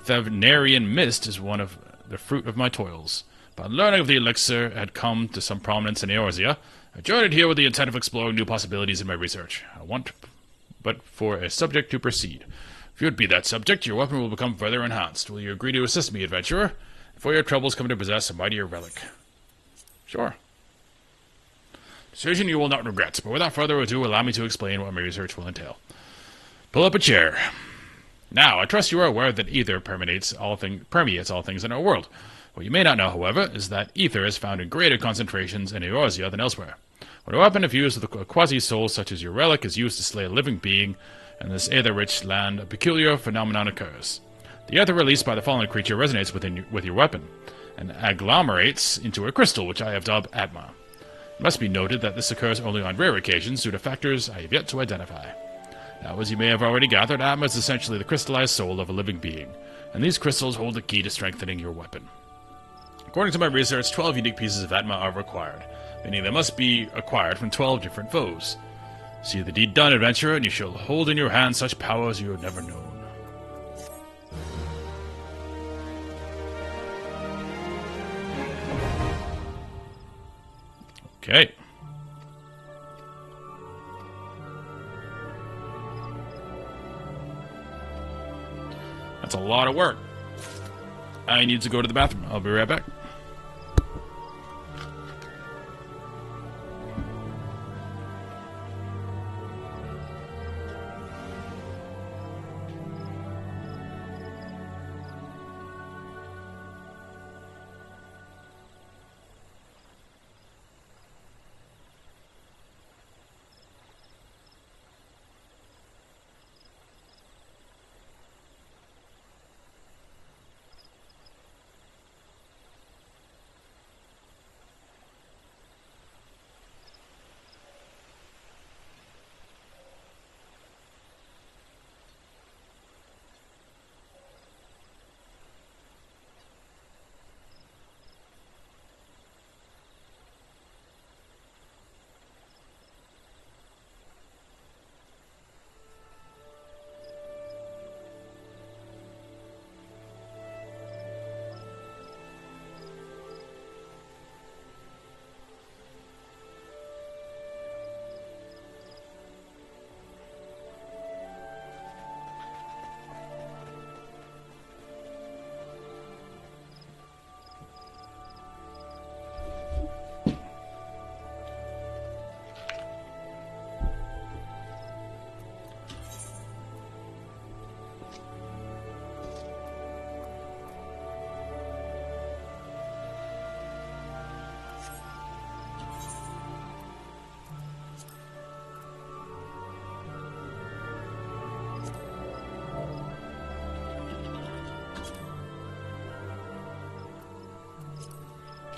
Thavaranian mist is one of the fruit of my toils. Upon learning of the elixir had come to some prominence in Eorzea, I journeyed here with the intent of exploring new possibilities in my research. I want but for a subject to proceed. If you would be that subject, your weapon will become further enhanced. Will you agree to assist me, adventurer? For your troubles come to possess a mightier relic. Sure. Decision you will not regret, but without further ado, allow me to explain what my research will entail. Pull up a chair. Now, I trust you are aware that ether permeates all things in our world. What you may not know, however, is that ether is found in greater concentrations in Eorzea than elsewhere. When a weapon, if used with a quasi-soul such as your relic, is used to slay a living being, in this aether-rich land, a peculiar phenomenon occurs. The ether released by the fallen creature resonates with your weapon, and agglomerates into a crystal, which I have dubbed Atma. It must be noted that this occurs only on rare occasions due to factors I have yet to identify. Now, as you may have already gathered, Atma is essentially the crystallized soul of a living being, and these crystals hold the key to strengthening your weapon. According to my research, 12 unique pieces of Atma are required, meaning they must be acquired from 12 different foes. See the deed done, adventurer, and you shall hold in your hand such power as you have never known. Okay. That's a lot of work. I need to go to the bathroom. I'll be right back.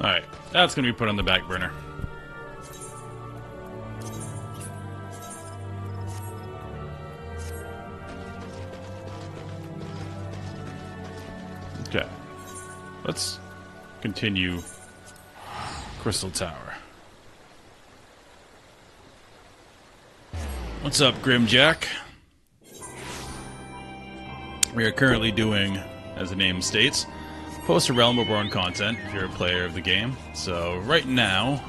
Alright, that's going to be put on the back burner. Okay. Let's continue Crystal Tower. What's up, Grimjack? We are currently doing, as the name states, post Realm Reborn content if you're a player of the game. So right now,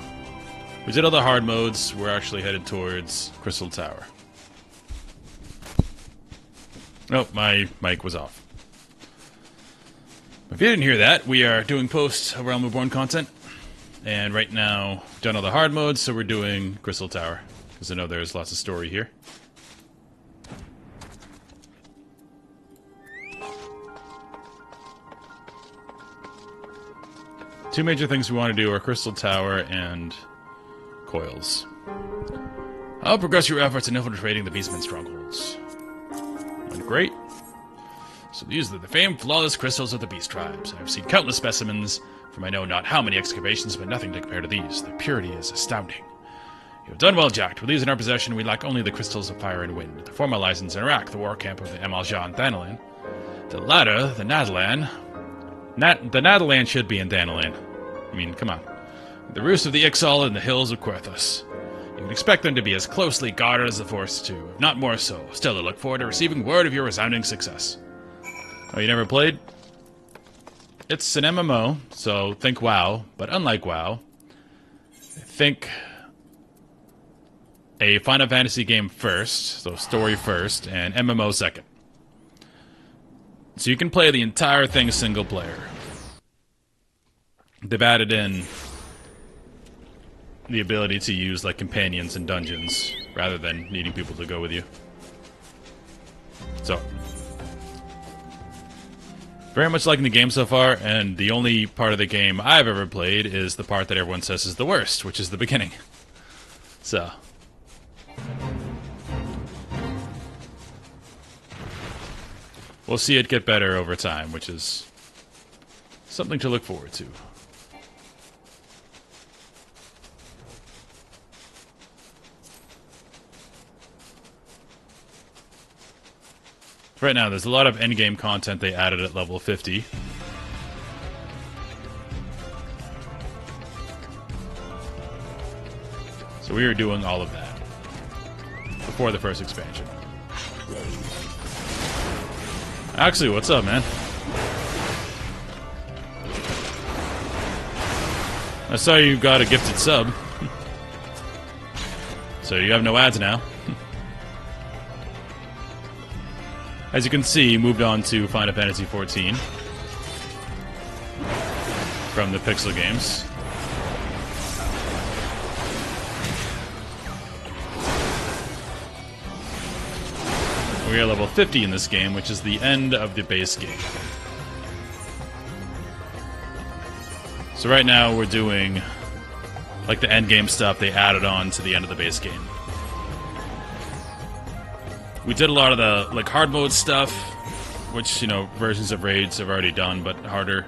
we did all the hard modes. We're actually headed towards Crystal Tower. Oh, my mic was off. If you didn't hear that, we are doing post Realm Reborn content. And right now, we've done all the hard modes, so we're doing Crystal Tower. Because I know there's lots of story here. Two major things we want to do are Crystal Tower and Coils. I'll progress your efforts in infiltrating the Beastmen strongholds. Went great. So these are the famed flawless crystals of the Beast Tribes. I have seen countless specimens from I know not how many excavations, but nothing to compare to these. Their purity is astounding. You have done well, Jack. With these in our possession, we lack only the crystals of fire and wind. The former lies in Iraq, the war camp of the Amalja and Thanalan. The latter, the Nadalan. The Nadalan should be in Thanalan. I mean, come on. The roost of the Ixal and the hills of Querthus. You would expect them to be as closely guarded as the Force too, if not more so. Still, I look forward to receiving word of your resounding success. Oh, you never played? It's an MMO, so think WoW, but unlike WoW, think a Final Fantasy game first, so story first, and MMO second. So you can play the entire thing single player. They've added in the ability to use like companions in dungeons rather than needing people to go with you. So Very much liking the game so far, and the only part of the game I've ever played is the part that everyone says is the worst, which is the beginning. So. We'll see it get better over time, which is something to look forward to. Right now, there's a lot of endgame content they added at level 50. So we are doing all of that before the first expansion. Actually, what's up, man? I saw you got a gifted sub. So you have no ads now. As you can see, moved on to Final Fantasy XIV from the Pixel games. We are level 50 in this game, which is the end of the base game. So right now we're doing like the end game stuff they added on to the end of the base game. We did a lot of the like hard mode stuff, which, you know, versions of raids have already done, but harder.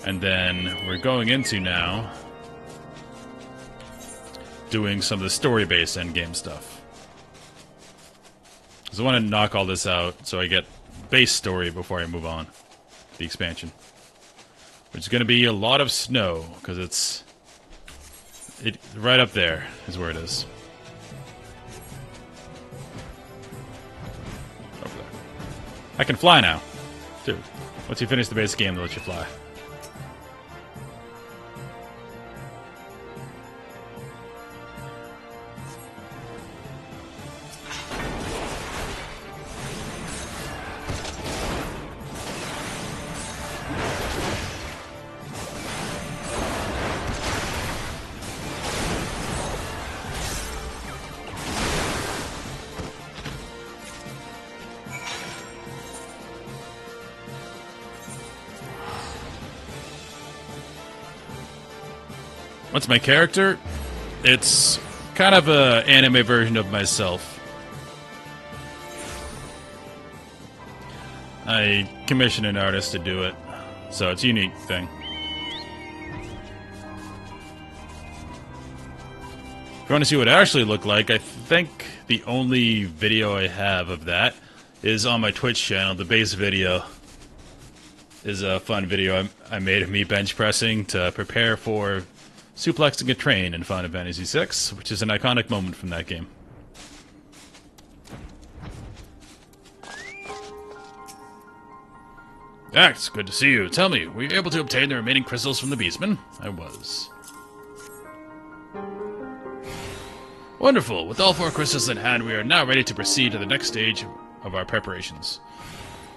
And then we're going into now doing some of the story-based endgame stuff. Because I want to knock all this out so I get base story before I move on to the expansion. Which is going to be a lot of snow, because it's right up there is where it is. I can fly now. Dude, once you finish the base game, they'll let you fly. What's my character? It's kind of an anime version of myself. I commissioned an artist to do it, so it's a unique thing. If you want to see what it actually looked like, I think the only video I have of that is on my Twitch channel. The base video is a fun video I made of me bench pressing to prepare for suplexing a train in Final Fantasy VI, which is an iconic moment from that game. Axe, good to see you. Tell me, were you able to obtain the remaining crystals from the beastman? I was. Wonderful. With all 4 crystals in hand, we are now ready to proceed to the next stage of our preparations.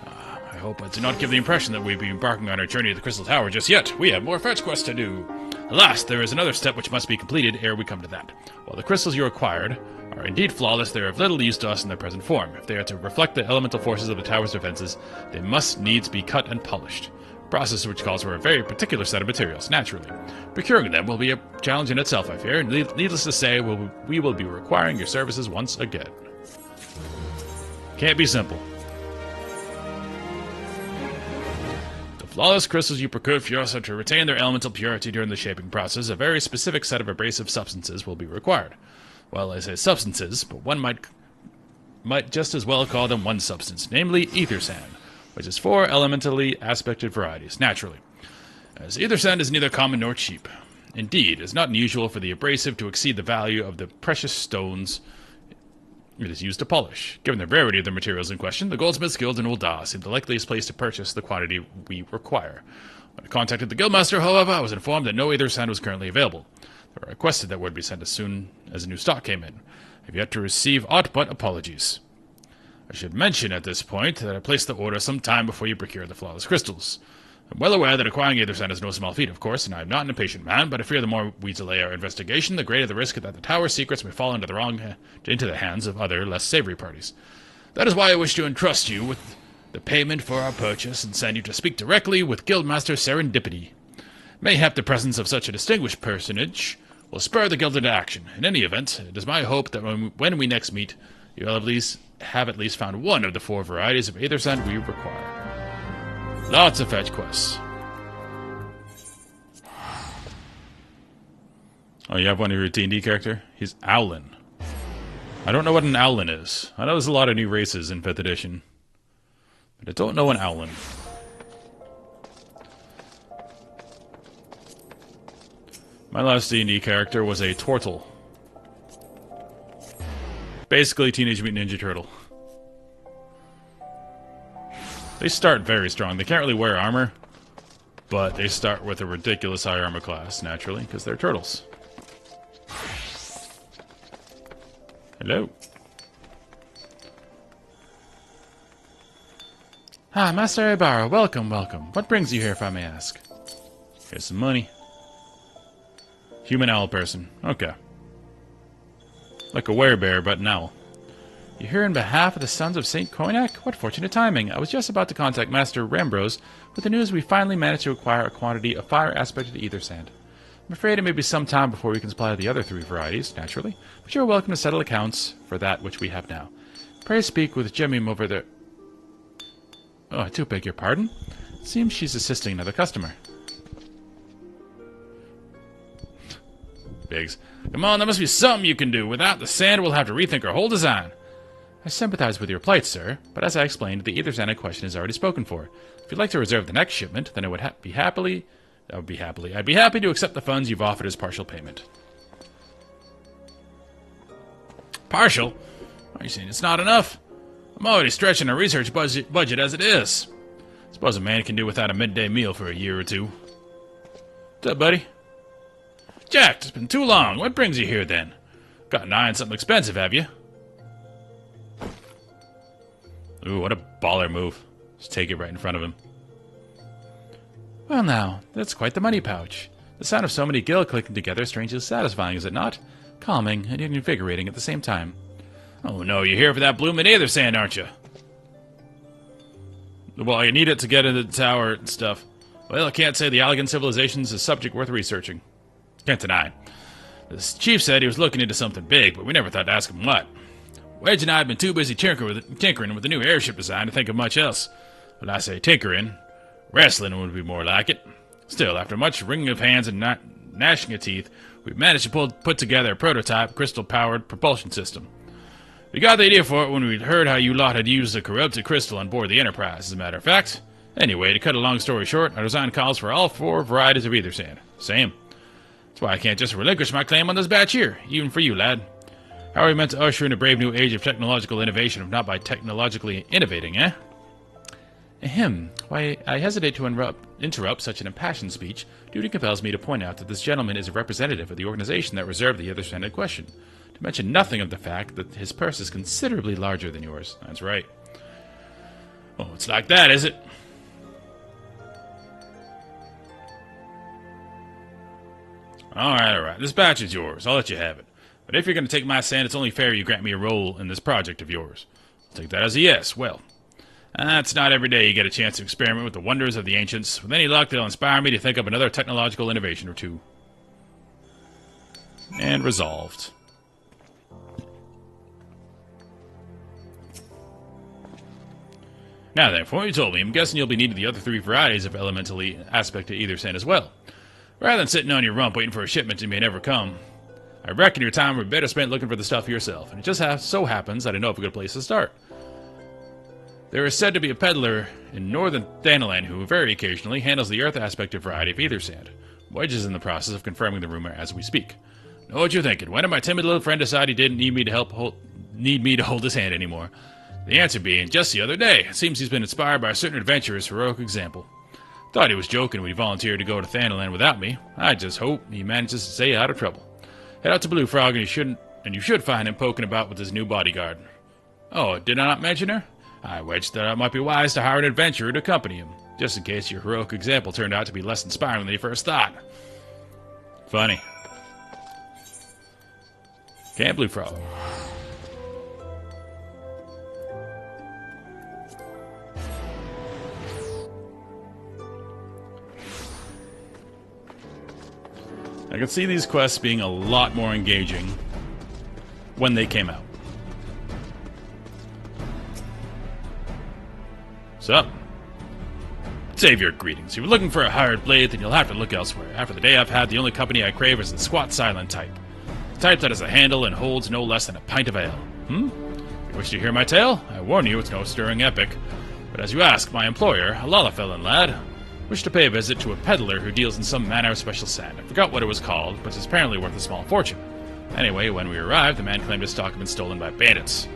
I hope I do not give the impression that we'll be embarking on our journey to the Crystal Tower just yet. We have more fetch quests to do. Alas, there is another step which must be completed ere we come to that. While the crystals you acquired are indeed flawless, they are of little use to us in their present form. If they are to reflect the elemental forces of the tower's defenses, they must needs be cut and polished. A process which calls for a very particular set of materials, naturally. Procuring them will be a challenge in itself, I fear, and needless to say, we will be requiring your services once again. Can't be simple. Flawless crystals you procure for yourself to retain their elemental purity during the shaping process, a very specific set of abrasive substances will be required. Well, I say substances, but one might just as well call them one substance, namely ether sand, which is 4 elementally aspected varieties, naturally. As ether sand is neither common nor cheap. Indeed, it is not unusual for the abrasive to exceed the value of the precious stones it is used to polish. Given the rarity of the materials in question, the Goldsmiths Guild in Ul'dah seemed the likeliest place to purchase the quantity we require. When I contacted the Guildmaster, however, I was informed that no ether sand was currently available. I requested that word be sent as soon as a new stock came in. I have yet to receive aught but apologies. I should mention at this point that I placed the order some time before you procured the flawless crystals. I'm well aware that acquiring ether sand is no small feat, of course, and I am not an impatient man, but I fear the more we delay our investigation, the greater the risk that the tower's secrets may fall into the hands of other, less savory parties. That is why I wish to entrust you with the payment for our purchase and send you to speak directly with Guildmaster Serendipity. Mayhap the presence of such a distinguished personage will spur the guild into action. In any event, it is my hope that when we next meet, you will have at least found one of the 4 varieties of Aether Sand we require. Lots of fetch quests. Oh, you have one of your D&D character? He's Owlin. I don't know what an Owlin is. I know there's a lot of new races in 5th edition, but I don't know an Owlin. My last D&D character was a Tortle. Basically Teenage Mutant Ninja Turtle. They start very strong. They can't really wear armor, but they start with a ridiculous high armor class, naturally, because they're turtles. Hello. Ah, Master Ibarra, welcome, welcome. What brings you here, if I may ask? Here's some money. Human owl person. Okay. Like a werebear, but an owl. You're here in behalf of the Sons of St. Koinak? What fortunate timing. I was just about to contact Master Rambros with the news we finally managed to acquire a quantity of fire aspect of the Aether Sand. I'm afraid it may be some time before we can supply the other 3 varieties, naturally, but you are welcome to settle accounts for that which we have now. Pray speak with Jemim over there. Oh, I do beg your pardon. It seems she's assisting another customer. Biggs. Come on, there must be something you can do. Without the sand, we'll have to rethink our whole design. I sympathize with your plight, sir, but as I explained, the Aether Sand in question is already spoken for. If you'd like to reserve the next shipment, then I would I'd be happy to accept the funds you've offered as partial payment. Partial? Are you saying it's not enough? I'm already stretching our research budget as it is. Suppose a man can do without a midday meal for a year or 2. What's up, buddy? Jack, it's been too long. What brings you here, then? Got an eye on something expensive, have you? Ooh, what a baller move. Just take it right in front of him. Well now, that's quite the money pouch. The sound of so many gil clicking together is strangely satisfying, is it not? Calming and invigorating at the same time. Oh no, you're here for that blooming Aether Sand, aren't you? Well, you need it to get into the tower and stuff. Well, I can't say the Allegan civilization's a subject worth researching. Can't deny. The chief said he was looking into something big, but we never thought to ask him what. Wedge and I have been too busy tinkering with the new airship design to think of much else. When I say tinkering, wrestling would be more like it. Still, after much wringing of hands and gnashing of teeth, we've managed to put together a prototype crystal-powered propulsion system. We got the idea for it when we heard how you lot had used a corrupted crystal on board the Enterprise, as a matter of fact. Anyway, to cut a long story short, our design calls for all 4 varieties of Aether Sand. Same. That's why I can't just relinquish my claim on this batch here, even for you, lad. How are we meant to usher in a brave new age of technological innovation if not by technologically innovating, eh? Ahem. Why, I hesitate to interrupt such an impassioned speech. Duty compels me to point out that this gentleman is a representative of the organization that reserved the Aether Sand in question. To mention nothing of the fact that his purse is considerably larger than yours. That's right. Oh, it's like that, is it? Alright. This batch is yours. I'll let you have it. But if you're going to take my sand, it's only fair you grant me a role in this project of yours. I'll take that as a yes. Well, it's not every day you get a chance to experiment with the wonders of the ancients. With any luck, they'll inspire me to think up another technological innovation or 2. And resolved. Now then, from what you told me, I'm guessing you'll be needing the other 3 varieties of elementally aspect of Aether Sand as well. Rather than sitting on your rump waiting for a shipment that may never come, I reckon your time would be better spent looking for the stuff yourself, and it just so happens that I know of a good place to start. There is said to be a peddler in northern Thanalan who very occasionally handles the earth aspect of variety of Aether Sand. Wedge is in the process of confirming the rumor as we speak. Know what you're thinking. When did my timid little friend decide he didn't need me to hold his hand anymore? The answer being, just the other day. It seems he's been inspired by a certain adventurer's heroic example. Thought he was joking when he volunteered to go to Thanalan without me. I just hope he manages to stay out of trouble. Head out to Blue Frog and you should find him poking about with his new bodyguard. Oh, did I not mention her? I Wedge thought it might be wise to hire an adventurer to accompany him, just in case your heroic example turned out to be less inspiring than you first thought. Funny. Camp Blue Frog. I could see these quests being a lot more engaging when they came out. So, Savior, greetings. If you're looking for a hired blade, then you'll have to look elsewhere. After the day I've had, the only company I crave is the squat silent type. The type that has a handle and holds no less than a pint of ale. You wish to hear my tale? I warn you, it's no stirring epic. But as you ask, my employer, a Lalafellan lad, wished to pay a visit to a peddler who deals in some manner of special sand. I forgot what it was called, but it's apparently worth a small fortune. Anyway, when we arrived, the man claimed his stock had been stolen by bandits.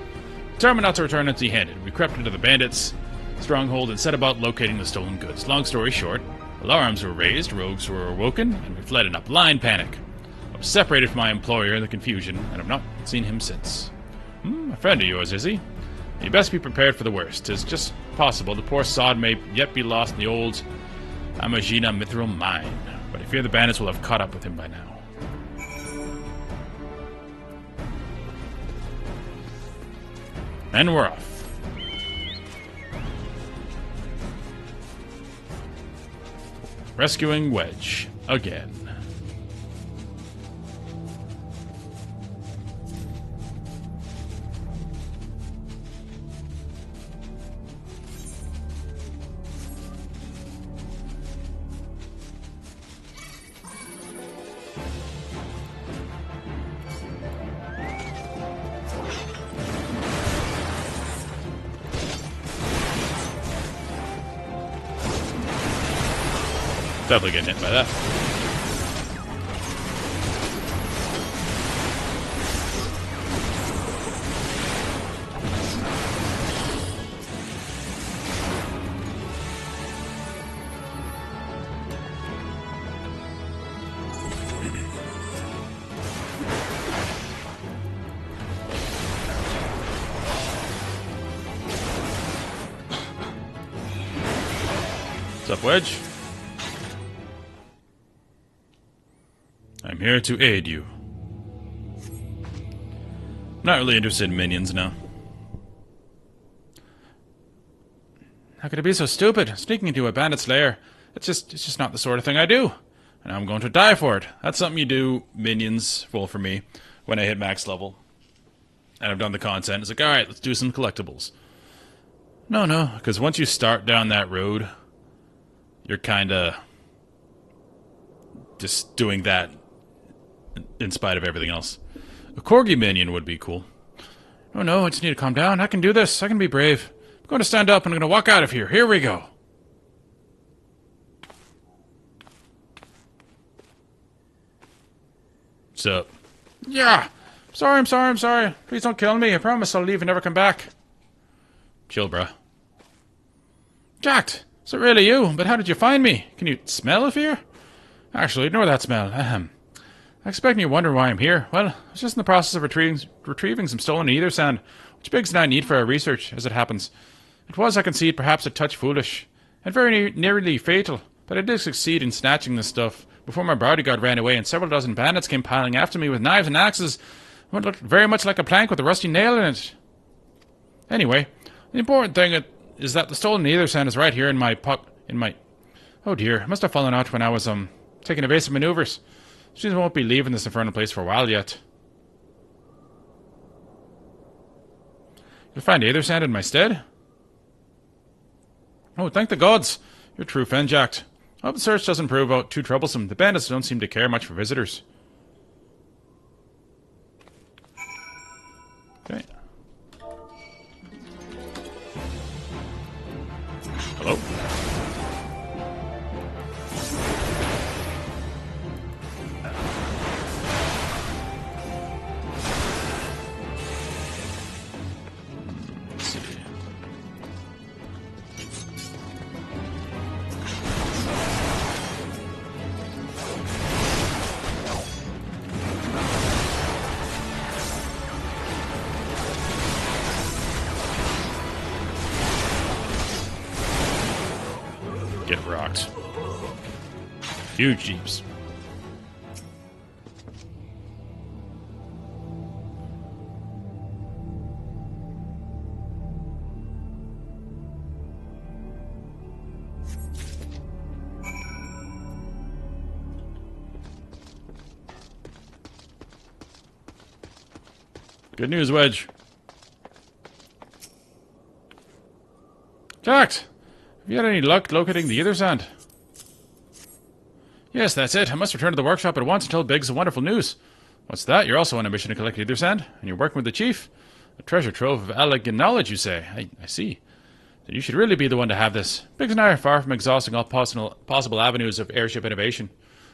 Determined not to return empty-handed, we crept into the bandits' stronghold and set about locating the stolen goods. Long story short, alarms were raised, rogues were awoken, and we fled in a blind panic. I was separated from my employer in the confusion, and have not seen him since. A friend of yours, is he? You best be prepared for the worst. 'Tis just possible the poor sod may yet be lost in the old Amagina mithril mine, but I fear the bandits will have caught up with him by now. And we're off. Rescuing Wedge. Again. Definitely getting hit by that. What's up, Wedge? I'm here to aid you. Not really interested in minions now. How could I be so stupid? Sneaking into a bandit's lair. It's just not the sort of thing I do. And I'm going to die for it. That's something you do, minions, roll for me, when I hit max level. And I've done the content. It's like, alright, let's do some collectibles. No, because once you start down that road, you're kinda just doing that in spite of everything else. A corgi minion would be cool. Oh no, I just need to calm down. I can do this. I can be brave. I'm going to stand up and I'm going to walk out of here. Here we go. What's up? Yeah. I'm sorry. Please don't kill me. I promise I'll leave and never come back. Chill, bruh. Jacked. Is it really you? But how did you find me? Can you smell fear? Actually, ignore that smell. I expect you wonder why I'm here. Well, I was just in the process of retrieving some stolen ether sand, which Biggs and I need for our research, as it happens. It was, I concede, perhaps a touch foolish, and very nearly fatal, but I did succeed in snatching this stuff before my bodyguard ran away and several dozen bandits came piling after me with knives and axes, what looked very much like a plank with a rusty nail in it. Anyway, the important thing is that the stolen ether sand is right here in my Oh dear, it must have fallen out when I was, taking evasive maneuvers. She won't be leaving this infernal place for a while yet. You'll find ether sand in my stead? Oh, thank the gods! You're true friend, Jack. I hope the search doesn't prove out too troublesome. The bandits don't seem to care much for visitors. Okay. Hello? Get rocked. Huge jeeps. Good news, Wedge. Jacked! Have you had any luck locating the Ether Sand? Yes, that's it. I must return to the workshop at once and tell Biggs the wonderful news. What's that? You're also on a mission to collect Ether Sand? And you're working with the chief? A treasure trove of elegant knowledge, you say? I see. Then you should really be the one to have this. Biggs and I are far from exhausting all possible avenues of airship innovation.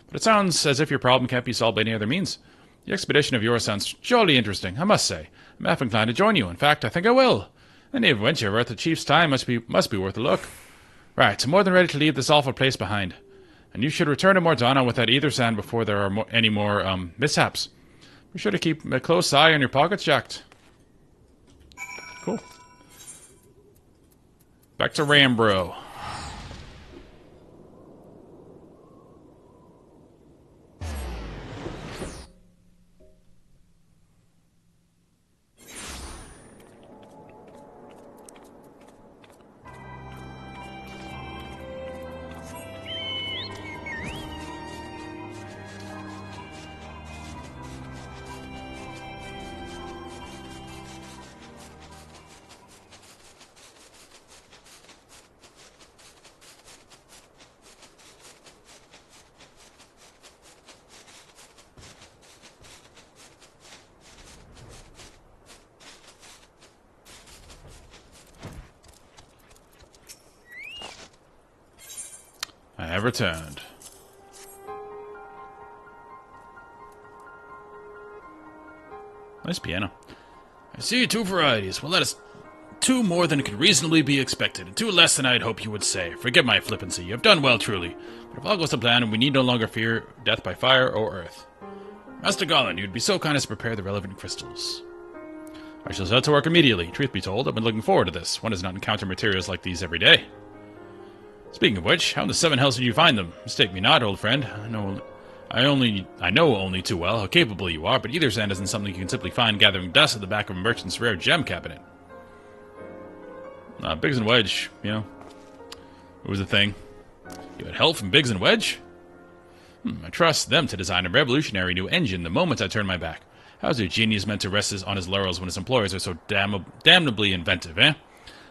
But it sounds as if your problem can't be solved by any other means. The expedition of yours sounds jolly interesting, I must say. I'm half inclined to join you. In fact, I think I will. Any adventure worth the chief's time must be worth a look. Right, I'm more than ready to leave this awful place behind. And you should return to Mordana with that Ether Sand before there are any more mishaps. Be sure to keep a close eye on your pockets, Jacked. Cool. Back to Rambro. I have returned. Nice piano. I see 2 varieties. Well, that is 2 more than could reasonably be expected, and 2 less than I'd hope you would say. Forgive my flippancy. You have done well, truly. But if all goes to plan, we need no longer fear death by fire or earth. Master Gollin, you'd be so kind as to prepare the relevant crystals. I shall set to work immediately. Truth be told, I've been looking forward to this. One does not encounter materials like these every day. Speaking of which, how in the 7 hells did you find them? Mistake me not, old friend. I know only too well how capable you are, but Ether Sand isn't something you can simply find gathering dust at the back of a merchant's rare gem cabinet. Biggs and Wedge, you know, it was a thing. You had help from Biggs and Wedge? I trust them to design a revolutionary new engine the moment I turn my back. How is their genius meant to rest on his laurels when his employers are so damnably inventive, eh?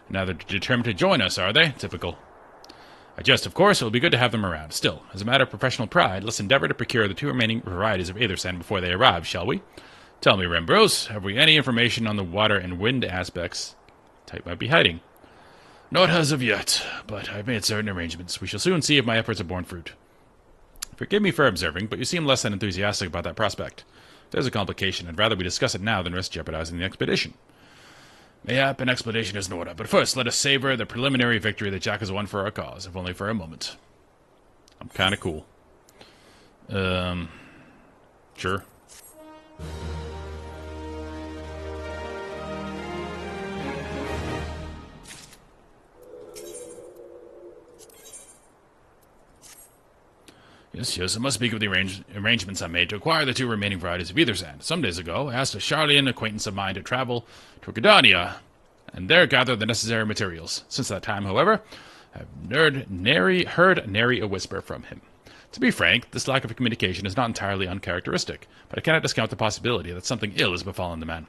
Now they're determined to join us, are they? Typical. I jest, of course. It will be good to have them around. Still, as a matter of professional pride, let's endeavor to procure the 2 remaining varieties of Ether Sand before they arrive, shall we? Tell me, Rembros, have we any information on the water and wind aspects type might be hiding? Not as of yet, but I've made certain arrangements. We shall soon see if my efforts have borne fruit. Forgive me for observing, but you seem less than enthusiastic about that prospect. There's a complication. I'd rather we discuss it now than risk jeopardizing the expedition. Mayhap an explanation is in order, but first let us savor the preliminary victory that Jack has won for our cause, if only for a moment. I'm kind of cool. Sure. Yes, I must speak of the arrangements I made to acquire the 2 remaining varieties of Ether Sand. Some days ago, I asked a Charlian acquaintance of mine to travel to Gridania, and there gather the necessary materials. Since that time, however, I have heard nary a whisper from him. To be frank, this lack of communication is not entirely uncharacteristic, but I cannot discount the possibility that something ill has befallen the man.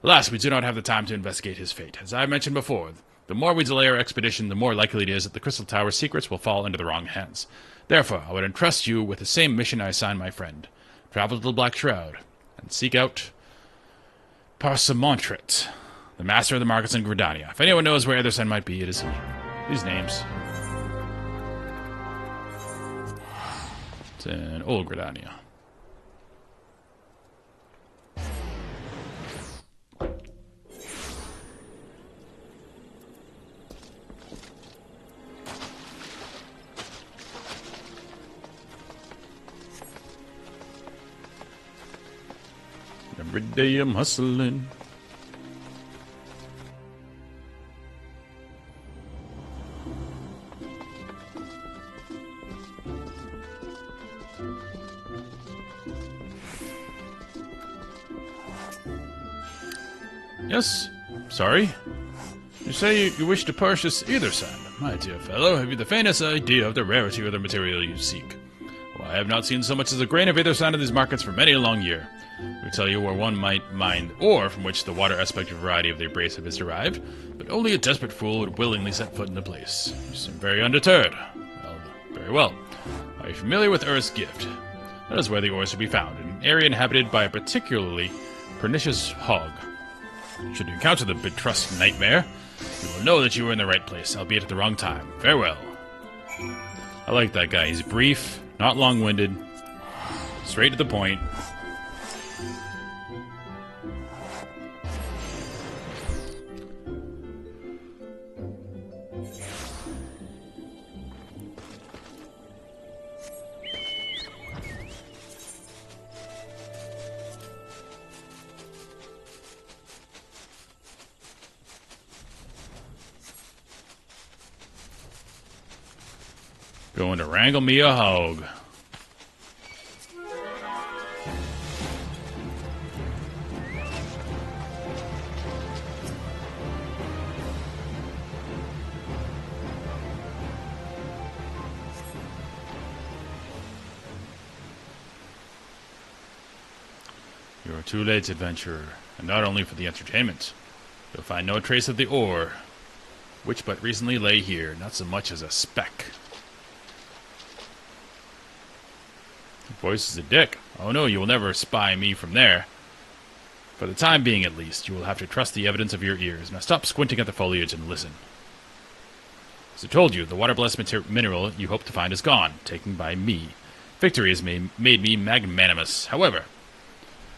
Alas, we do not have the time to investigate his fate. As I mentioned before, the more we delay our expedition, the more likely it is that the Crystal Tower's secrets will fall into the wrong hands. Therefore, I would entrust you with the same mission I assigned my friend. Travel to the Black Shroud, and seek out Parsamontret, the master of the markets in Gridania. If anyone knows where Ether Sand might be, it is he. These names. It's in Old Gridania. Every day I'm hustling. Yes, sorry. You say you wish to purchase Ether Sand. My dear fellow, have you the faintest idea of the rarity of the material you seek? Why, I have not seen so much as a grain of either side of these markets for many a long year. We tell you where one might mine ore from which the water aspect variety of the abrasive is derived, but only a desperate fool would willingly set foot in the place. You seem very undeterred. Well, very well. Are you familiar with Earth's gift? That is where the ores should be found, in an area inhabited by a particularly pernicious hog. Should you encounter the Betrust nightmare, you will know that you were in the right place, albeit at the wrong time. Farewell. I like that guy. He's brief, not long-winded, straight to the point. Going to wrangle me a hog. You are too late, adventurer, and not only for the entertainment. You'll find no trace of the ore, which but recently lay here, not so much as a speck. The voice is a dick. Oh no, you will never spy me from there. For the time being, at least, you will have to trust the evidence of your ears. Now stop squinting at the foliage and listen. As I told you, the water-blessed mineral you hope to find is gone, taken by me. Victory has made me magnanimous. However,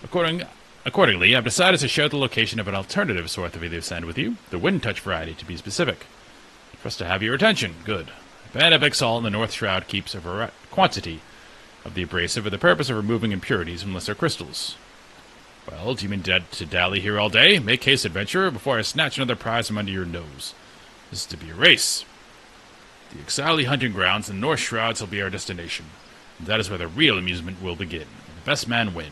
accordingly, I've decided to share the location of an alternative source of either sand with you, the wind touch variety, to be specific. For us to have your attention. Good. A band of Exalt in the North Shroud keeps a quantity of the abrasive for the purpose of removing impurities from lesser crystals. Well, do you mean to dally here all day? Make haste, adventurer, before I snatch another prize from under your nose. This is to be a race. The Exile hunting grounds and the North Shrouds will be our destination. And that is where the real amusement will begin. The best man win.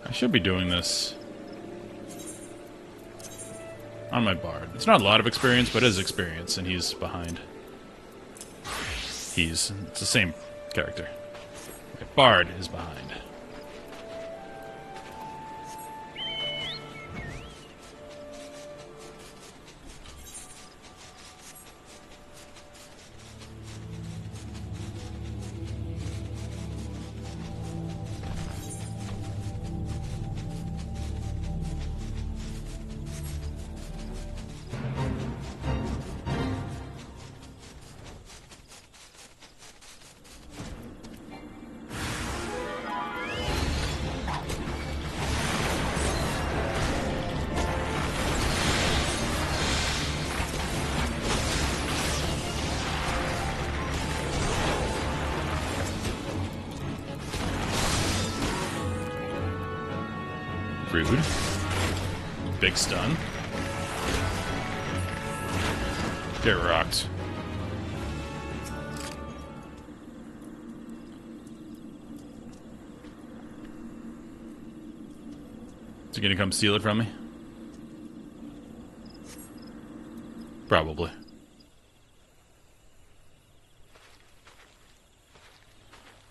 I should be doing this on my bard. It's not a lot of experience, but it is experience, and he's behind. It's the same character. My bard is behind. Rude. Big stun. Get rocked. Is he gonna come steal it from me? Probably.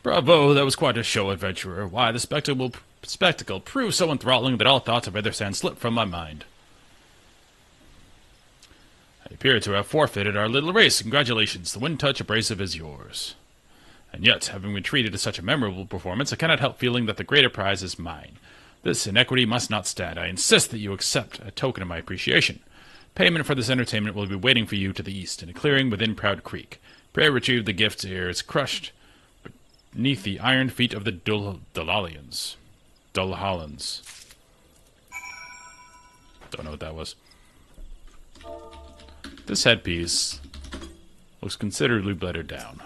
Bravo, that was quite a show, adventurer. Why, the spectacle proved so enthralling that all thoughts of other sand slipped from my mind. I appear to have forfeited our little race. Congratulations, the wind touch abrasive is yours. And yet, having been treated to such a memorable performance, I cannot help feeling that the greater prize is mine. This inequity must not stand. I insist that you accept a token of my appreciation. Payment for this entertainment will be waiting for you to the east, in a clearing within Proud Creek. Pray retrieve the gift ere it's crushed beneath the iron feet of the Dullhalians. Don't know what that was. This headpiece looks considerably better down.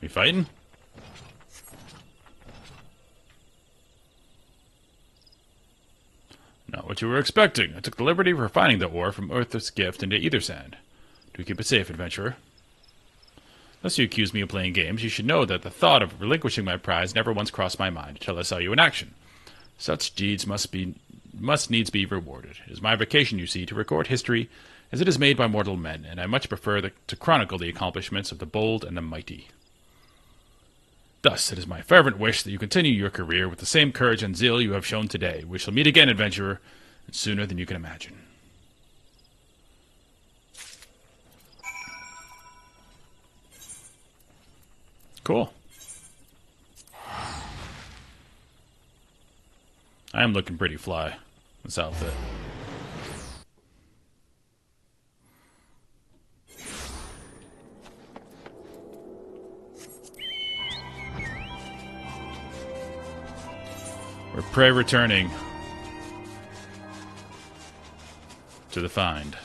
We fighting? Not what you were expecting. I took the liberty of refining the ore from Earth's gift into ether sand. Do keep it safe, adventurer. Unless you accuse me of playing games, you should know that the thought of relinquishing my prize never once crossed my mind until I saw you in action. Such deeds must needs be rewarded. It is my vocation, you see, to record history as it is made by mortal men, and I much prefer to chronicle the accomplishments of the bold and the mighty. Thus, it is my fervent wish that you continue your career with the same courage and zeal you have shown today. We shall meet again, adventurer, and sooner than you can imagine. Cool. I am looking pretty fly, this outfit. We're prey returning to the find.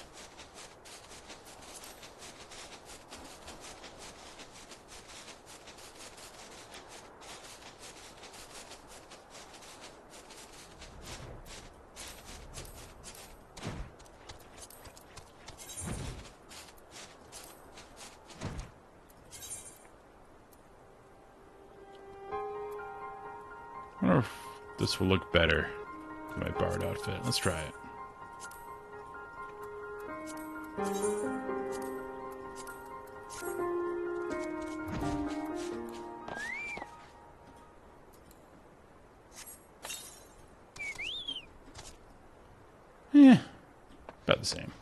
I wonder if this will look better in my bard outfit. Let's try it. About the same.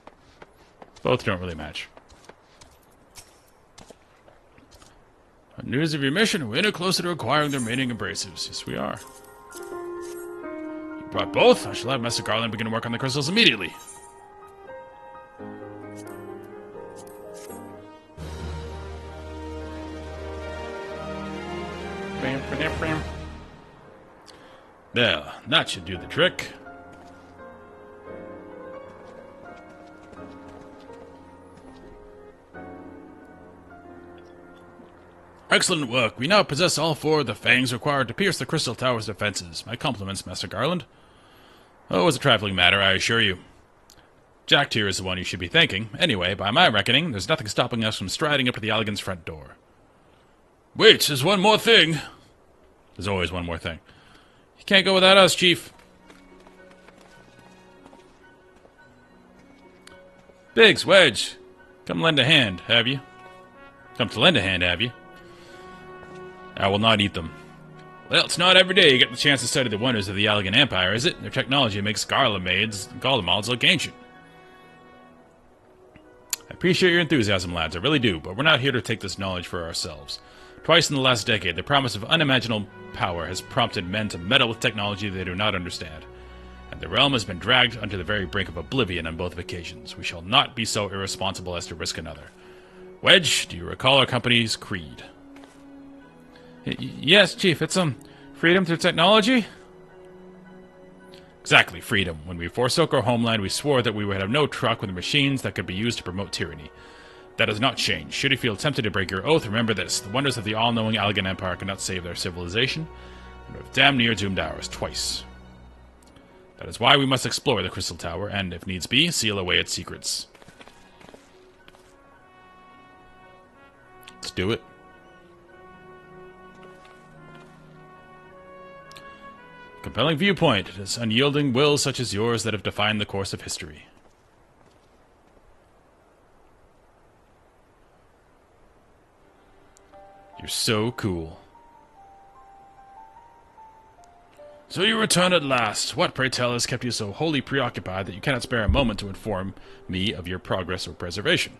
Both don't really match. News of your mission. We're closer to acquiring the remaining abrasives. Yes, we are. You brought both? I shall have Master Garland begin work on the crystals immediately. There, that should do the trick. Excellent work. We now possess all 4 of the fangs required to pierce the Crystal Tower's defenses. My compliments, Master Garland. Oh, it was a trifling matter, I assure you. Jack here is the one you should be thanking. Anyway, by my reckoning, there's nothing stopping us from striding up to the Allegan's front door. Wait, there's one more thing. There's always one more thing. You can't go without us, Chief. Biggs, Wedge, come lend a hand, have you? Come to lend a hand, have you? I will not eat them. Well, it's not every day you get the chance to study the wonders of the Allegan Empire, is it? Their technology makes Garlemades and Garlemals look ancient. I appreciate your enthusiasm, lads, I really do, but we're not here to take this knowledge for ourselves. Twice in the last decade, the promise of unimaginable power has prompted men to meddle with technology they do not understand. And the realm has been dragged onto the very brink of oblivion on both occasions. We shall not be so irresponsible as to risk another. Wedge, do you recall our company's creed? Yes, Chief, it's, freedom through technology? Exactly, freedom. When we forsook our homeland, we swore that we would have no truck with machines that could be used to promote tyranny. That has not changed. Should you feel tempted to break your oath, remember this. The wonders of the all-knowing Allegan Empire cannot save their civilization, and have damn near doomed ours twice. That is why we must explore the Crystal Tower, and, if needs be, seal away its secrets. Let's do it. Compelling viewpoint. It is unyielding will such as yours that have defined the course of history. You're so cool. So you return at last. What, pray tell, has kept you so wholly preoccupied that you cannot spare a moment to inform me of your progress or preservation?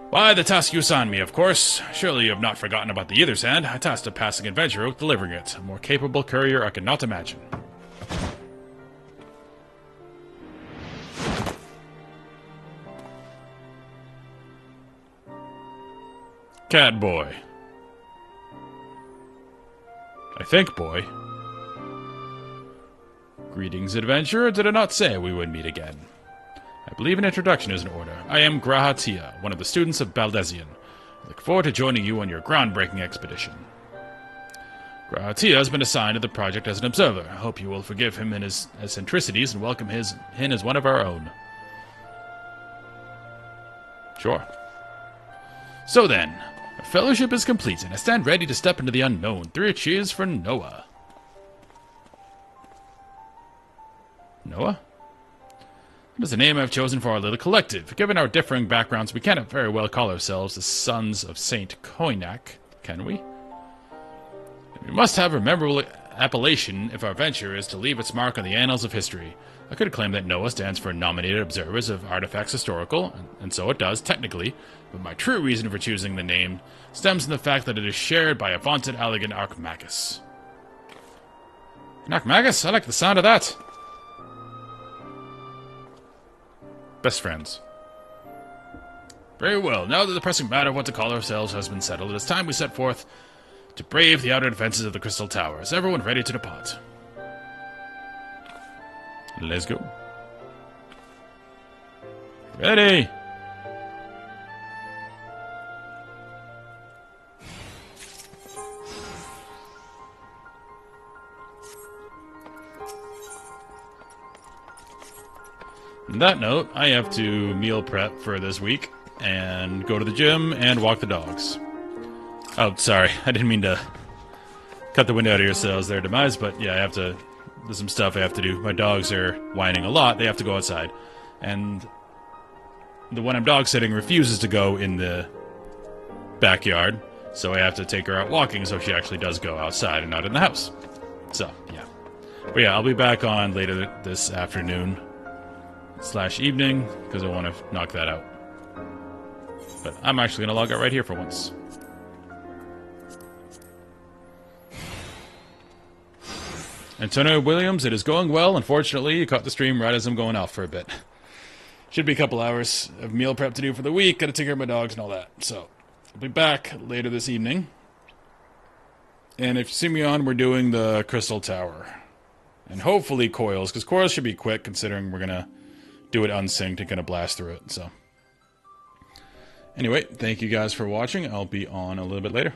Why, the task you assigned me, of course. Surely you have not forgotten about the Ether Sand. I tasked a passing adventurer with delivering it. A more capable courier I could not imagine. Cat boy. I think boy. Greetings, adventurer. Did I not say we would meet again? I believe an introduction is in order. I am Grahatia, one of the students of Baldesion. Look forward to joining you on your groundbreaking expedition. Tia has been assigned to the project as an observer. I hope you will forgive him and his eccentricities and welcome him as one of our own. Sure. So then, our fellowship is complete, and I stand ready to step into the unknown. 3 cheers for Noah. Noah? That is the name I've chosen for our little collective. Given our differing backgrounds, we cannot very well call ourselves the Sons of Saint Koinak, can we? We must have a memorable appellation if our venture is to leave its mark on the annals of history. I could claim that Noah stands for Nominated Observers of Artifacts Historical, and so it does, technically, but my true reason for choosing the name stems from the fact that it is shared by a vaunted elegant Archmagus. Archmagus? I like the sound of that. Best friends. Very well, now that the pressing matter of what to call ourselves has been settled, it is time we set forth to brave the outer defenses of the Crystal Tower. Is everyone ready to depart? Let's go. Ready! On that note, I have to meal prep for this week and go to the gym and walk the dogs. Oh, sorry. I didn't mean to cut the wind out of your sails there, Demise, but yeah, there's some stuff I have to do. My dogs are whining a lot. They have to go outside. And the one I'm dog sitting refuses to go in the backyard, so I have to take her out walking so she actually does go outside and not in the house. So, yeah. But yeah, I'll be back on later this afternoon / evening, because I want to knock that out. But I'm actually going to log out right here for once. Antonio Williams, it is going well. Unfortunately, you caught the stream right as I'm going off for a bit. Should be a couple hours of meal prep to do for the week. Gotta take care of my dogs and all that. So, I'll be back later this evening. And if you see me on, we're doing the Crystal Tower. And hopefully coils, because coils should be quick, considering we're gonna do it unsynced and gonna blast through it, so. Anyway, thank you guys for watching. I'll be on a little bit later.